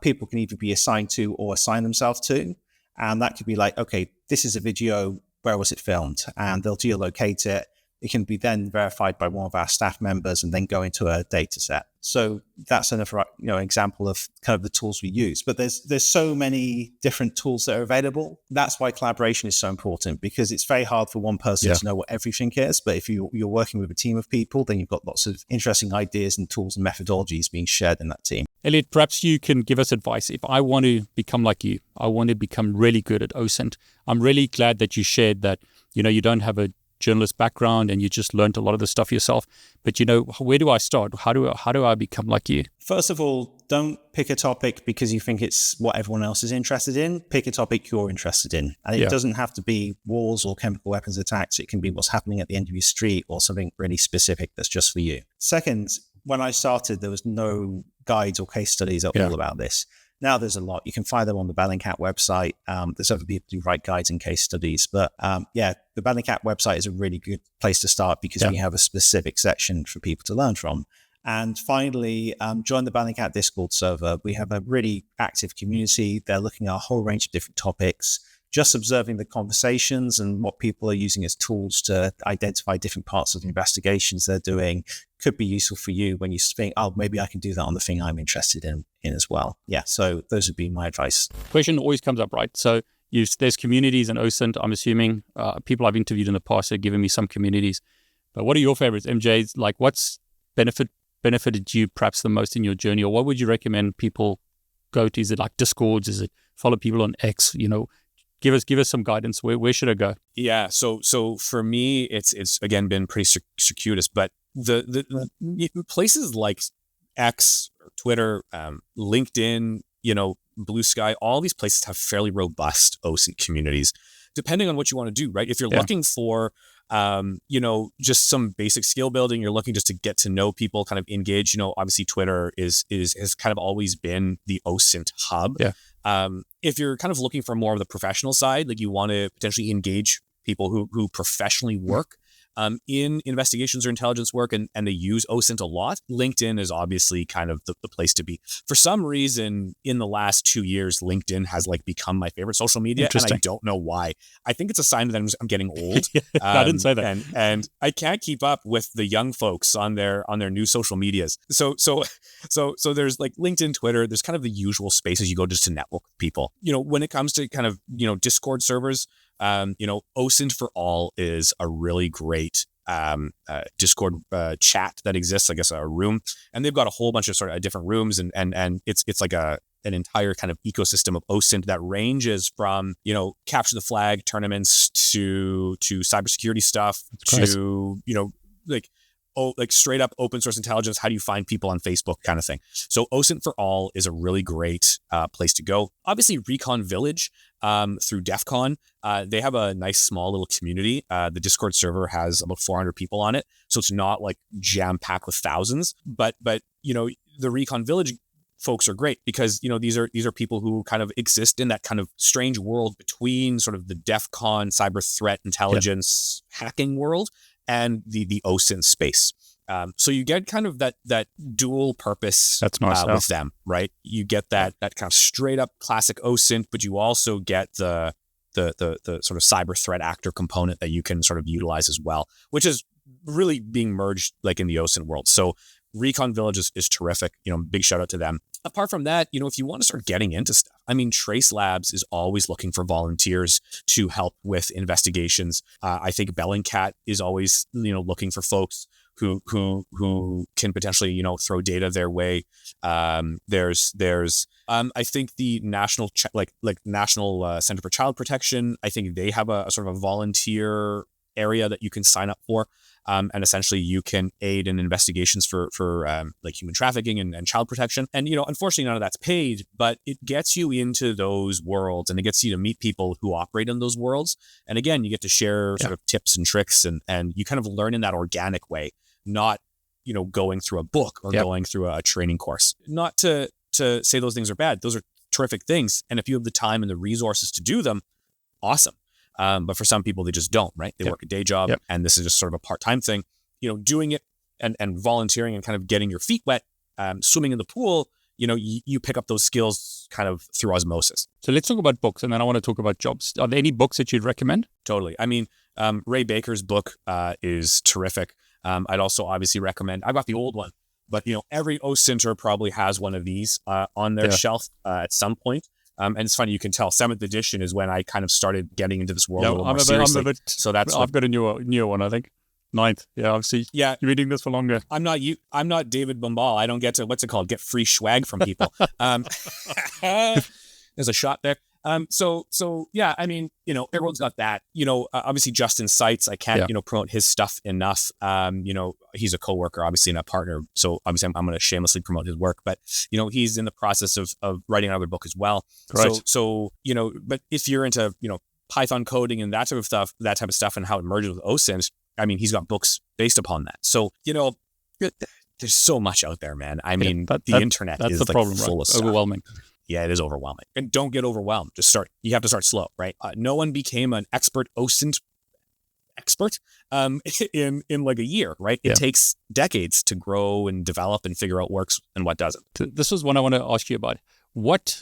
people can either be assigned to or assign themselves to. And that could be like, okay, this is a video, where was it filmed? And they'll geolocate it. It can be then verified by one of our staff members and then go into a data set. So that's another example of kind of the tools we use. But there's so many different tools that are available. That's why collaboration is so important, because it's very hard for one person to know what everything is. But if you're working with a team of people, then you've got lots of interesting ideas and tools and methodologies being shared in that team. Eliot, perhaps you can give us advice. If I want to become like you, I want to become really good at OSINT. I'm really glad that you shared that, you don't have a journalist background and you just learned a lot of the stuff yourself. But where do I start? How do I become like you? First of all, don't pick a topic because you think it's what everyone else is interested in. Pick a topic you're interested in. And it doesn't have to be wars or chemical weapons attacks. It can be what's happening at the end of your street or something really specific that's just for you. Second, when I started, there was no guides or case studies at all about this. Now there's a lot. You can find them on the Bellingcat website. There's other people who write guides and case studies. But the Bellingcat website is a really good place to start because we have a specific section for people to learn from. And finally, join the Bellingcat Discord server. We have a really active community. They're looking at a whole range of different topics. Just observing the conversations and what people are using as tools to identify different parts of the investigations they're doing could be useful for you when you think, oh, maybe I can do that on the thing I'm interested in as well. Yeah, so those would be my advice. Question always comes up, right? So there's communities in OSINT. I'm assuming people I've interviewed in the past have given me some communities. But what are your favorites, MJ's? Like what's benefited you perhaps the most in your journey? Or what would you recommend people go to? Is it like Discords? Is it follow people on X? Give us some guidance. Where should I go? Yeah. So for me, it's again been pretty circuitous, but the places like X, or Twitter, LinkedIn, Blue Sky, all these places have fairly robust OSINT communities, depending on what you want to do, right? If you're looking for, just some basic skill building, you're looking just to get to know people, kind of engage, obviously Twitter has kind of always been the OSINT hub. Yeah. If you're kind of looking for more of the professional side, like you want to potentially engage people who professionally work in investigations or intelligence work and they use OSINT a lot, LinkedIn is obviously kind of the place to be. For some reason, in the last 2 years, LinkedIn has become my favorite social media, and I don't know why. I think it's a sign that I'm getting old. I didn't say that. And I can't keep up with the young folks on their new social medias. So there's LinkedIn, Twitter, there's kind of the usual spaces you go just to network with people. When it comes to kind of, Discord servers, OSINT for All is a really great Discord chat that exists, I guess, a room, and they've got a whole bunch of sort of different rooms, and it's like an entire kind of ecosystem of OSINT that ranges from, capture the flag tournaments to cybersecurity stuff to, like straight up open source intelligence. How do you find people on Facebook kind of thing? So OSINT for All is a really great place to go. Obviously Recon Village through DEF CON, they have a nice small little community. The Discord server has about 400 people on it. So it's not like jam packed with thousands, but the Recon Village folks are great because, these are people who kind of exist in that kind of strange world between sort of the DEF CON cyber threat intelligence hacking world and the OSINT space. So you get kind of that dual purpose. That's nice, with them, right? You get that kind of straight up classic OSINT, but you also get the sort of cyber threat actor component that you can sort of utilize as well, which is really being merged like in the OSINT world. So Recon Village is terrific. Big shout out to them. Apart from that, if you want to start getting into stuff, Trace Labs is always looking for volunteers to help with investigations. I think Bellingcat is always, looking for folks who can potentially, throw data their way. There's I think the National National Center for Child Protection, I think they have a sort of a volunteer area that you can sign up for. And essentially you can aid in investigations for like human trafficking and child protection. And, unfortunately none of that's paid, but it gets you into those worlds and it gets you to meet people who operate in those worlds. And again, you get to share sort of tips and tricks and you kind of learn in that organic way, not, going through a book or going through a training course. Not to say those things are bad. Those are terrific things. And if you have the time and the resources to do them, awesome. But for some people, they just don't, right? They work a day job and this is just sort of a part-time thing. Doing it and volunteering and kind of getting your feet wet, swimming in the pool, you pick up those skills kind of through osmosis. So let's talk about books and then I want to talk about jobs. Are there any books that you'd recommend? Totally. Rae Baker's book is terrific. I'd also obviously recommend, I got the old one, but every OSINTer probably has one of these on their shelf at some point. And it's funny, you can tell 7th edition is when I kind of started getting into this world a little more seriously. So I've got a newer one, I think. 9th. Yeah, obviously. Yeah. You're reading this for longer. I'm not David Bombal. I don't get to, get free swag from people. There's a shot there. So yeah, everyone's got that, obviously Justin Seitz, I can't, promote his stuff enough. He's a coworker, obviously, and a partner. So obviously I'm going to shamelessly promote his work, but he's in the process of writing another book as well. Right. So, but if you're into, Python coding and that type of stuff and how it merges with OSINT, he's got books based upon that. So, there's so much out there, man. The internet is the problem, full of stuff. Overwhelming. Yeah, it is overwhelming. And don't get overwhelmed. Just start. You have to start slow, right? No one became an expert OSINT expert in like a year, right? It takes decades to grow and develop and figure out what works and what doesn't. This is one I want to ask you about. What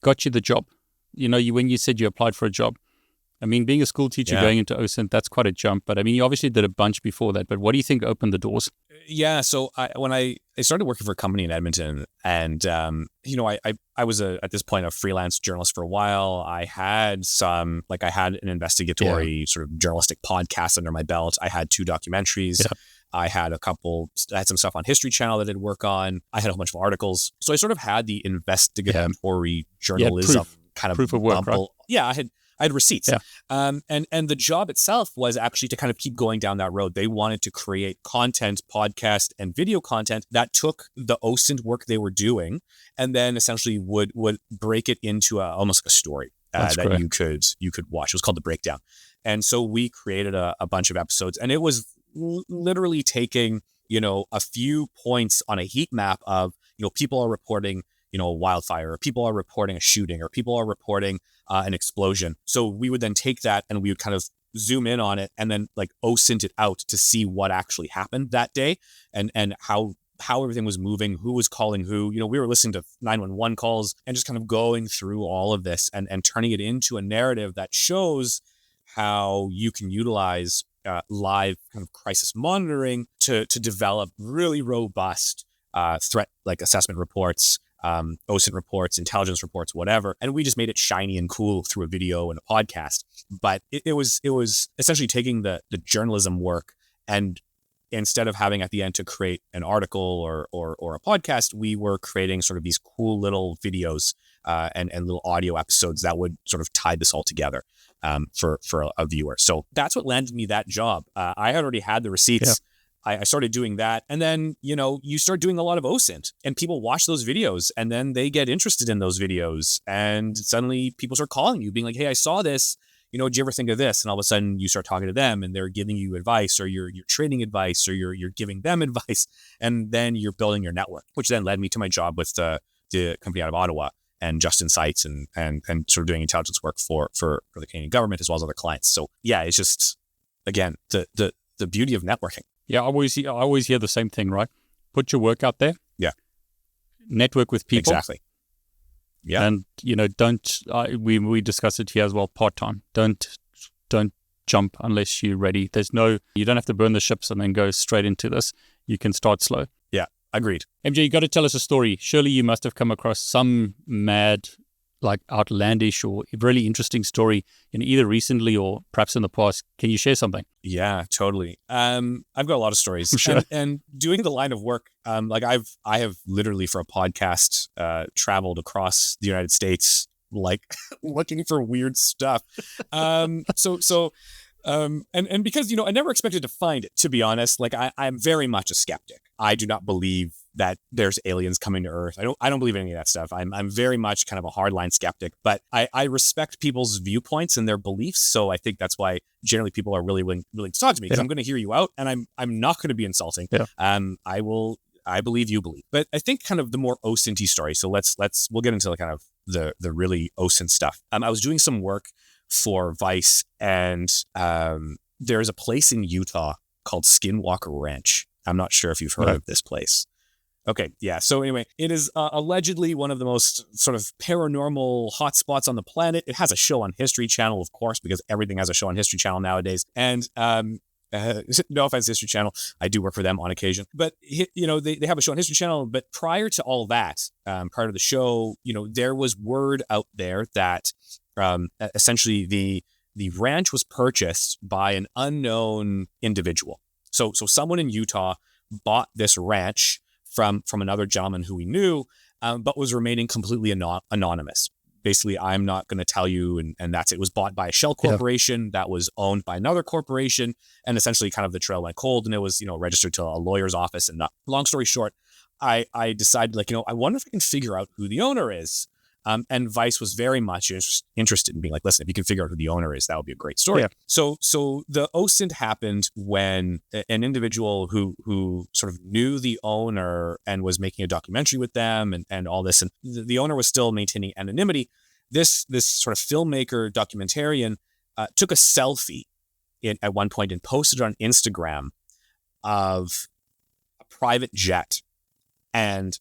got you the job? When you said you applied for a job, being a school teacher going into OSINT, that's quite a jump. But you obviously did a bunch before that. But what do you think opened the doors? Yeah, so when I started working for a company in Edmonton, and I was at this point a freelance journalist for a while. I had an investigatory sort of journalistic podcast under my belt. I had 2 documentaries. Yeah. I had some stuff on History Channel that I did work on. I had a whole bunch of articles. So I sort of had the investigatory journalism kind of proof of work, right? Yeah, I had receipts. Yeah. And the job itself was actually to kind of keep going down that road. They wanted to create content, podcast, and video content that took the OSINT work they were doing and then essentially would break it into almost like a story that you could watch. It was called The Breakdown. And so we created a bunch of episodes, and it was literally taking, a few points on a heat map of, people are reporting, a wildfire, or people are reporting a shooting, or people are reporting an explosion. So we would then take that and we would kind of zoom in on it and then like OSINT it out to see what actually happened that day and how everything was moving, who was calling who. We were listening to 911 calls and just kind of going through all of this and turning it into a narrative that shows how you can utilize live kind of crisis monitoring to develop really robust threat like assessment reports, OSINT reports, intelligence reports, whatever. And we just made it shiny and cool through a video and a podcast. But it was essentially taking the journalism work, and instead of having at the end to create an article or a podcast, we were creating sort of these cool little videos and little audio episodes that would sort of tie this all together for a viewer. So that's what landed me that job. I had already had the receipts. Yeah. I started doing that. And then, you start doing a lot of OSINT, and people watch those videos, and then they get interested in those videos. And suddenly people start calling you being like, hey, I saw this. Did you ever think of this? And all of a sudden you start talking to them, and they're giving you advice, or you're trading advice, or you're giving them advice. And then you're building your network, which then led me to my job with the company out of Ottawa and Just Insights and sort of doing intelligence work for the Canadian government as well as other clients. So yeah, it's just, again, the beauty of networking. Yeah, I always hear the same thing, right? Put your work out there. Yeah. Network with people. Exactly. Yeah. And, don't, we discussed it here as well, part-time. Don't jump unless you're ready. You don't have to burn the ships and then go straight into this. You can start slow. Yeah, agreed. MJ, you got to tell us a story. Surely you must have come across some mad, outlandish or really interesting story either recently or perhaps in the past. Can you share something? Yeah, totally. I've got a lot of stories. Sure. And doing the line of work, I have literally for a podcast traveled across the United States, looking for weird stuff. And because, I never expected to find it, to be honest. I'm very much a skeptic. I do not believe that there's aliens coming to Earth. I don't believe any of that stuff. I'm very much kind of a hardline skeptic, but I respect people's viewpoints and their beliefs. So I think that's why generally people are really willing to talk to me, because I'm going to hear you out, and I'm not going to be insulting. Yeah. I believe you believe. But I think kind of the more OSINT-y story. So we'll get into kind of the really OSINT stuff. I was doing some work for Vice, and there's a place in Utah called Skinwalker Ranch. I'm not sure if you've heard of this place. Okay, yeah. So anyway, it is allegedly one of the most sort of paranormal hotspots on the planet. It has a show on History Channel, of course, because everything has a show on History Channel nowadays. And no offense, History Channel, I do work for them on occasion. But they have a show on History Channel. But prior to all that, prior to the show, there was word out there that essentially the ranch was purchased by an unknown individual. So someone in Utah bought this ranch from another gentleman who we knew, but was remaining completely anonymous. Basically, I'm not going to tell you, and that's it. It was bought by a shell corporation that was owned by another corporation, and essentially kind of the trail went cold, and it was, registered to a lawyer's office. And long story short, I decided, I wonder if I can figure out who the owner is. And Vice was very much interested in being like, listen, if you can figure out who the owner is, that would be a great story. Yeah. So the OSINT happened when an individual who sort of knew the owner and was making a documentary with them and all this, and the owner was still maintaining anonymity. This sort of filmmaker documentarian took a selfie at one point and posted on Instagram of a private jet, and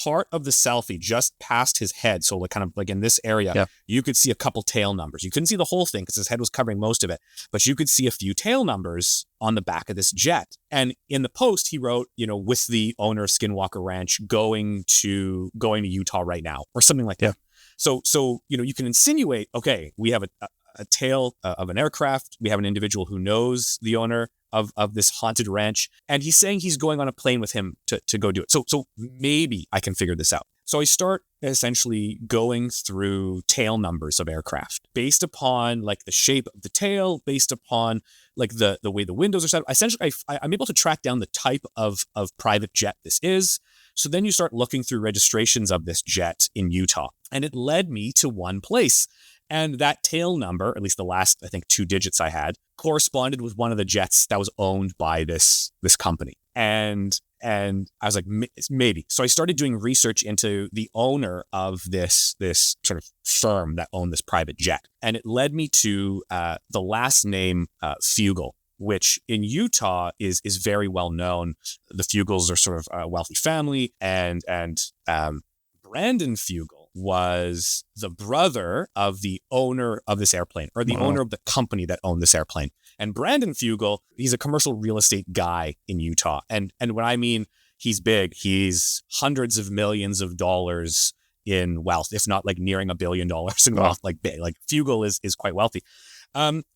part of the selfie just past his head, so kind of in this area, you could see a couple tail numbers. You couldn't see the whole thing because his head was covering most of it, but you could see a few tail numbers on the back of this jet. And in the post, he wrote, with the owner of Skinwalker Ranch going to Utah right now, or something like that. So you can insinuate, okay, we have a tail of an aircraft. We have an individual who knows the owner of this haunted ranch, and he's saying he's going on a plane with him to go do it. So maybe I can figure this out. So I start essentially going through tail numbers of aircraft based upon the shape of the tail, based upon the way the windows are set up. Essentially, I'm able to track down the type of private jet this is. So then you start looking through registrations of this jet in Utah, and it led me to one place. And that tail number, at least the last, I think, 2 digits I had, corresponded with one of the jets that was owned by this company. And I was like, maybe. So I started doing research into the owner of this sort of firm that owned this private jet. And it led me to the last name Fugel, which in Utah is very well known. The Fugels are sort of a wealthy family, and Brandon Fugel was the brother of the owner of this airplane, or the owner of the company that owned this airplane. And Brandon Fugel, he's a commercial real estate guy in Utah. And when I mean he's big. He's hundreds of millions of dollars in wealth, if not like nearing $1 billion in wealth. Like big, like Fugel is quite wealthy.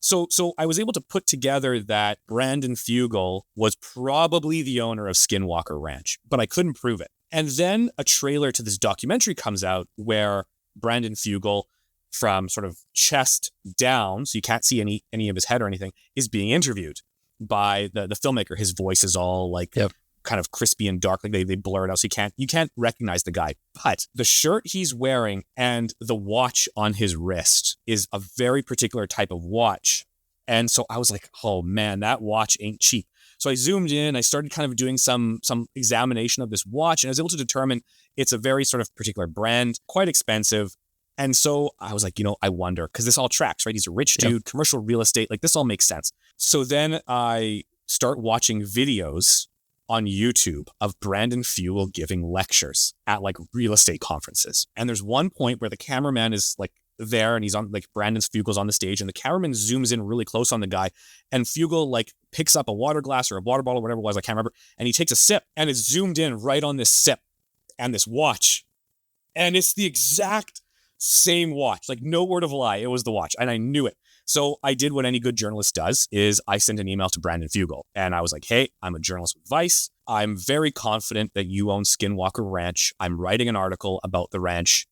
So I was able to put together that Brandon Fugel was probably the owner of Skinwalker Ranch, but I couldn't prove it. And then a trailer to this documentary comes out where Brandon Fugel, from sort of chest down, so you can't see any of his head or anything, is being interviewed by the filmmaker. His voice is all like kind of crispy and dark, like they blur it out, so you can't recognize the guy. But the shirt he's wearing and the watch on his wrist is a very particular type of watch. And so I was like, oh man, that watch ain't cheap. So I zoomed in, I started kind of doing some examination of this watch, and I was able to determine it's a very sort of particular brand, quite expensive. And so I was like, I wonder, because this all tracks, right? He's a rich dude, commercial real estate, like this all makes sense. So then I start watching videos on YouTube of Brandon Fugel giving lectures at like real estate conferences. And there's one point where the cameraman is like there and he's on, like Brandon's Fugel's on the stage, and the cameraman zooms in really close on the guy, and Fugel like picks up a water glass or a water bottle, whatever it was, I can't remember, and he takes a sip, and it's zoomed in right on this sip and this watch. And it's the exact same watch, like no word of a lie. It was the watch, and I knew it. So I did what any good journalist does, is I sent an email to Brandon Fugel, and I was like, hey, I'm a journalist with Vice. I'm very confident that you own Skinwalker Ranch. I'm writing an article about the ranch.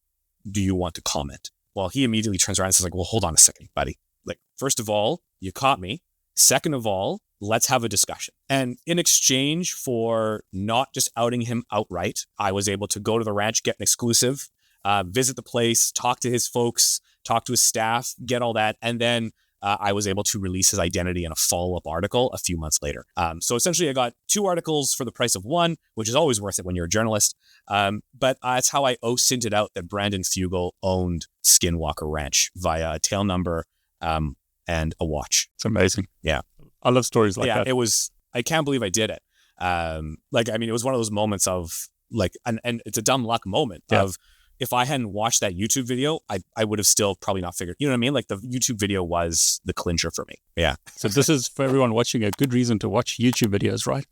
Do you want to comment? Well, he immediately turns around and says like, well, hold on a second, buddy. Like, first of all, you caught me. Second of all, let's have a discussion. And in exchange for not just outing him outright, I was able to go to the ranch, get an exclusive, visit the place, talk to his folks, talk to his staff, get all that. And then I was able to release his identity in a follow-up article a few months later. So essentially I got 2 articles for the price of 1, which is always worth it when you're a journalist. But that's how I OSINTed out that Brandon Fugel owned Skinwalker Ranch via a tail number and a watch. It's amazing. Yeah. I love stories like that. It was, I can't believe I did it. It was one of those moments of like, and it's a dumb luck moment of, if I hadn't watched that YouTube video, I would have still probably not figured, you know what I mean? Like the YouTube video was the clincher for me. Yeah. So this is, for everyone watching, a good reason to watch YouTube videos, right?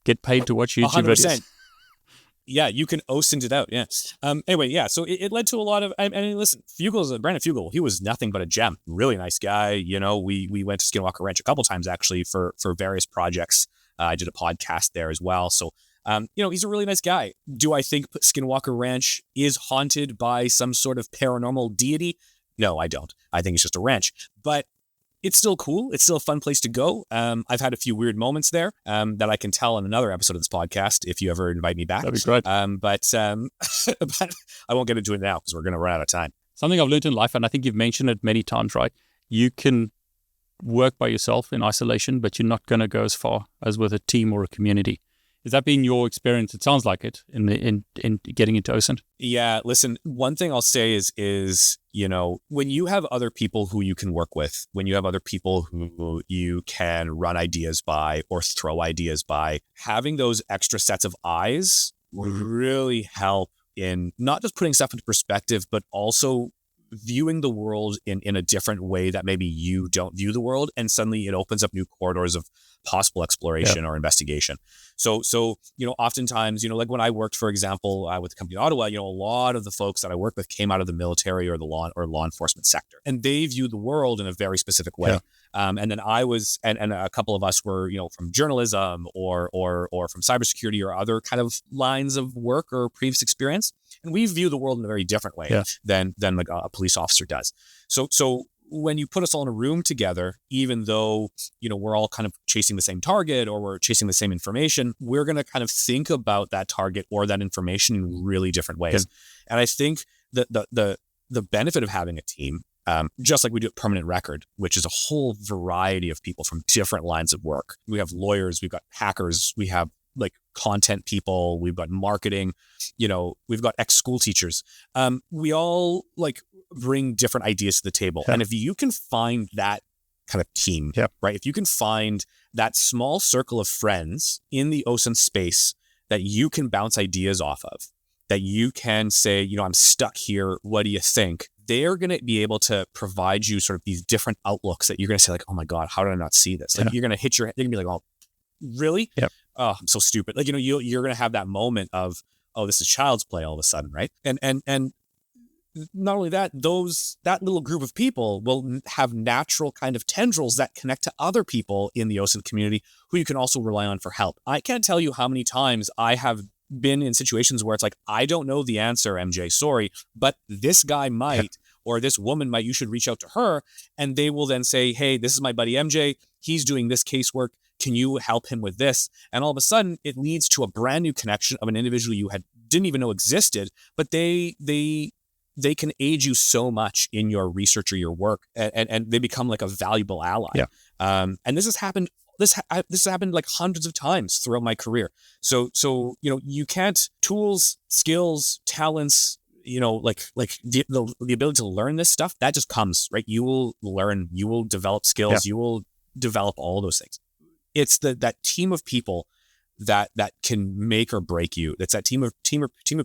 Get paid to watch YouTube 100%. Videos. Yeah, you can OSINT it out. Yeah. Anyway, yeah. So it led to a lot of. I mean, listen, Brandon Fugel, he was nothing but a gem. Really nice guy. We went to Skinwalker Ranch a couple times actually for various projects. I did a podcast there as well. So. He's a really nice guy. Do I think Skinwalker Ranch is haunted by some sort of paranormal deity? No, I don't. I think it's just a ranch. But it's still cool. It's still a fun place to go. I've had a few weird moments there that I can tell in another episode of this podcast if you ever invite me back. That'd be great. But I won't get into it now because we're going to run out of time. Something I've learned in life, and I think you've mentioned it many times, right? You can work by yourself in isolation, but you're not going to go as far as with a team or a community. Has that been your experience? It sounds like it in getting into OSINT. Yeah, listen, one thing I'll say is when you have other people who you can work with, when you have other people who you can run ideas by or throw ideas by, having those extra sets of eyes will really help in not just putting stuff into perspective, but also viewing the world in a different way that maybe you don't view the world. And suddenly it opens up new corridors of possible exploration or investigation. So, oftentimes, like when I worked, for example, with the company in Ottawa, a lot of the folks that I work with came out of the military or the law enforcement sector, and they view the world in a very specific way. Yeah. And then I was, and a couple of us were, from journalism or from cybersecurity or other kind of lines of work or previous experience. And we view the world in a very different way than like a police officer does. So when you put us all in a room together, even though, we're all kind of chasing the same target or we're chasing the same information, we're going to kind of think about that target or that information in really different ways. Yeah. And I think that the benefit of having a team, just like we do at Permanent Record, which is a whole variety of people from different lines of work. We have lawyers, we've got hackers, we have like content people, we've got marketing, we've got ex-school teachers. We all like bring different ideas to the table. Yeah. And if you can find that kind of team, right? If you can find that small circle of friends in the OSINT space that you can bounce ideas off of, that you can say, I'm stuck here, what do you think? They're going to be able to provide you sort of these different outlooks that you're going to say like, oh my God, how did I not see this? Like you're going to hit they're going to be like, oh, really? Yep. oh, I'm so stupid. Like, you're going to have that moment of, oh, this is child's play all of a sudden, right? And not only that, that little group of people will have natural kind of tendrils that connect to other people in the OSINT community who you can also rely on for help. I can't tell you how many times I have been in situations where it's like, I don't know the answer, MJ, sorry, but this guy might, or this woman might, you should reach out to her. And they will then say, hey, this is my buddy MJ. He's doing this casework. Can you help him with this? And all of a sudden it leads to a brand new connection of an individual you didn't even know existed, but they can aid you so much in your research or your work, and they become like a valuable ally. Yeah. And this has happened. This has happened like hundreds of times throughout my career. So you can't, tools, skills, talents, like the ability to learn this stuff, that just comes, right? You will learn, you will develop skills, you will develop all those things. It's that team of people that can make or break you. It's that team of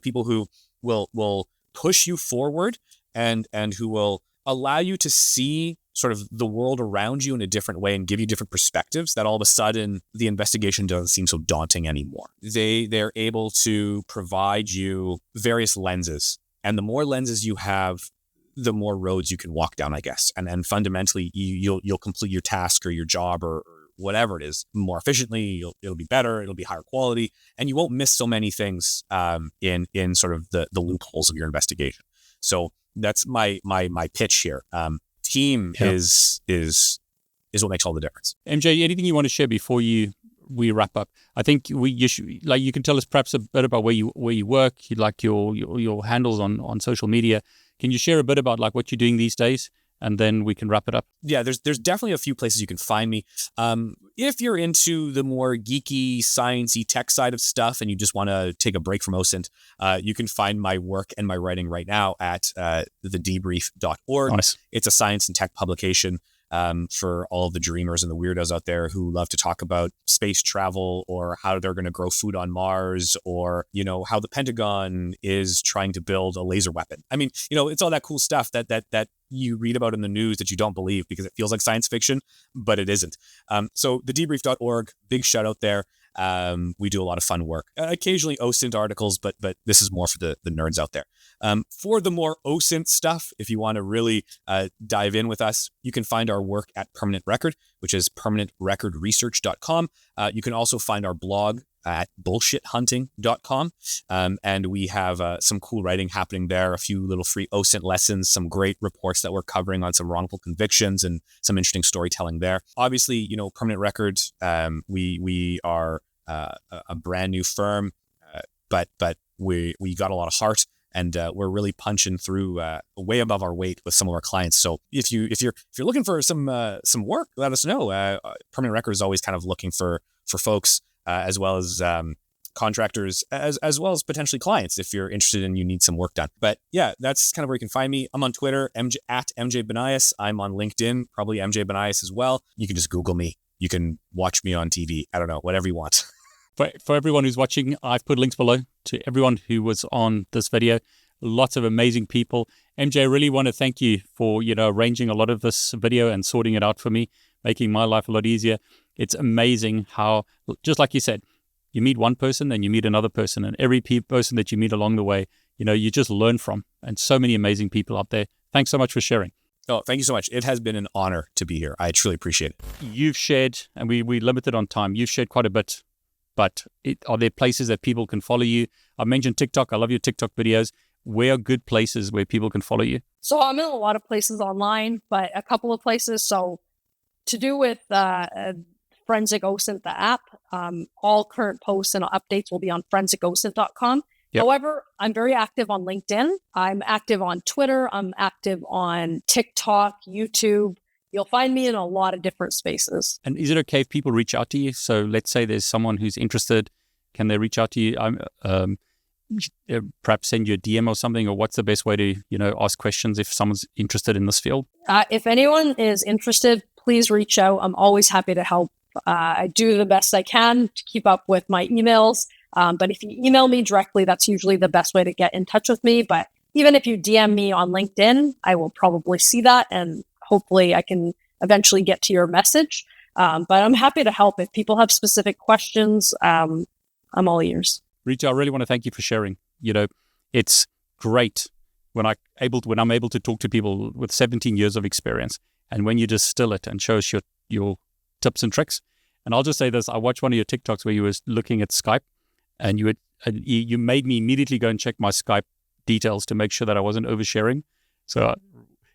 people who will push you forward and who will allow you to see sort of the world around you in a different way and give you different perspectives, that all of a sudden the investigation doesn't seem so daunting anymore. They're able to provide you various lenses, and the more lenses you have, the more roads you can walk down, I guess. And fundamentally you'll complete your task or your job or whatever it is more efficiently. It'll be better, it'll be higher quality, and you won't miss so many things in sort of the loopholes of your investigation. So that's my pitch here. Team is what makes all the difference. MJ, anything you want to share before we wrap up? I think you should, like, you can tell us perhaps a bit about where you work, like your handles on social media. Can you share a bit about like what you're doing these days? And then we can wrap it up. Yeah, there's definitely a few places you can find me. If you're into the more geeky, sciencey tech side of stuff and you just want to take a break from OSINT, you can find my work and my writing right now at thedebrief.org. Nice. It's a science and tech publication for all of the dreamers and the weirdos out there who love to talk about space travel, or how they're going to grow food on Mars, or, how the Pentagon is trying to build a laser weapon. I mean, it's all that cool stuff that you read about in the news that you don't believe because it feels like science fiction, but it isn't. So thedebrief.org, big shout out there. We do a lot of fun work, occasionally OSINT articles, but this is more for the nerds out there. For the more OSINT stuff, if you want to really dive in with us, you can find our work at Permanent Record, which is permanentrecordresearch.com. You can also find our blog at bullshithunting.com. And we have some cool writing happening there, a few little free OSINT lessons, some great reports that we're covering on some wrongful convictions, and some interesting storytelling there. Obviously, Permanent Record, we are a brand new firm, but we got a lot of heart, and we're really punching through way above our weight with some of our clients. So if you're looking for some work, let us know. Permanent Record is always kind of looking for folks, as well as contractors, as well as potentially clients if you're interested and you need some work done. But yeah, that's kind of where you can find me. I'm on Twitter, at MJ Banias. I'm on LinkedIn, probably MJ Banias as well. You can just Google me. You can watch me on TV. I don't know, whatever you want. For everyone who's watching, I've put links below to everyone who was on this video. Lots of amazing people. MJ, I really want to thank you for, arranging a lot of this video and sorting it out for me, making my life a lot easier. It's amazing how, just like you said, you meet one person, then you meet another person, and every person that you meet along the way, you just learn from. And so many amazing people out there. Thanks so much for sharing. Oh, thank you so much. It has been an honor to be here. I truly appreciate it. You've shared, and we limited on time, you've shared quite a bit, but are there places that people can follow you? I mentioned TikTok. I love your TikTok videos. Where are good places where people can follow you? So I'm in a lot of places online, but a couple of places. So to do with Forensic OSINT, the app, all current posts and updates will be on forensicosint.com. Yep. However, I'm very active on LinkedIn. I'm active on Twitter. I'm active on TikTok, YouTube. You'll find me in a lot of different spaces. And is it okay if people reach out to you? So let's say there's someone who's interested. Can they reach out to you? Perhaps send you a DM or something? Or what's the best way to, ask questions if someone's interested in this field? If anyone is interested, please reach out. I'm always happy to help. I do the best I can to keep up with my emails. But if you email me directly, that's usually the best way to get in touch with me. But even if you DM me on LinkedIn, I will probably see that, and hopefully I can eventually get to your message. But I'm happy to help. If people have specific questions, I'm all ears. Ritu, I really want to thank you for sharing. It's great when I'm able to talk to people with 17 years of experience, and when you distill it and show us your tips and tricks. And I'll just say this: I watched one of your TikToks where you were looking at Skype, and you made me immediately go and check my Skype details to make sure that I wasn't oversharing. So,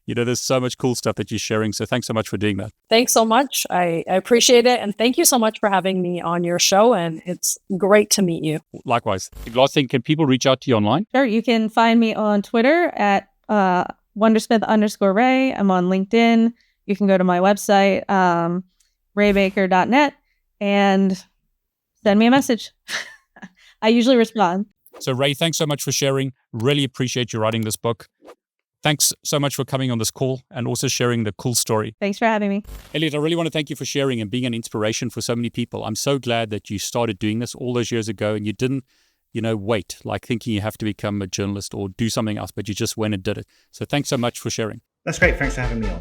there's so much cool stuff that you're sharing. So thanks so much for doing that. Thanks so much. I appreciate it. And thank you so much for having me on your show. And it's great to meet you. Likewise. Last thing, can people reach out to you online? Sure. You can find me on Twitter at Wondersmith_Rae. I'm on LinkedIn. You can go to my website, raebaker.net, and send me a message. I usually respond. So Rae, thanks so much for sharing. Really appreciate you writing this book. Thanks so much for coming on this call and also sharing the cool story. Thanks for having me. Eliot, I really want to thank you for sharing and being an inspiration for so many people. I'm so glad that you started doing this all those years ago and you didn't, wait, like thinking you have to become a journalist or do something else, but you just went and did it. So thanks so much for sharing. That's great. Thanks for having me on.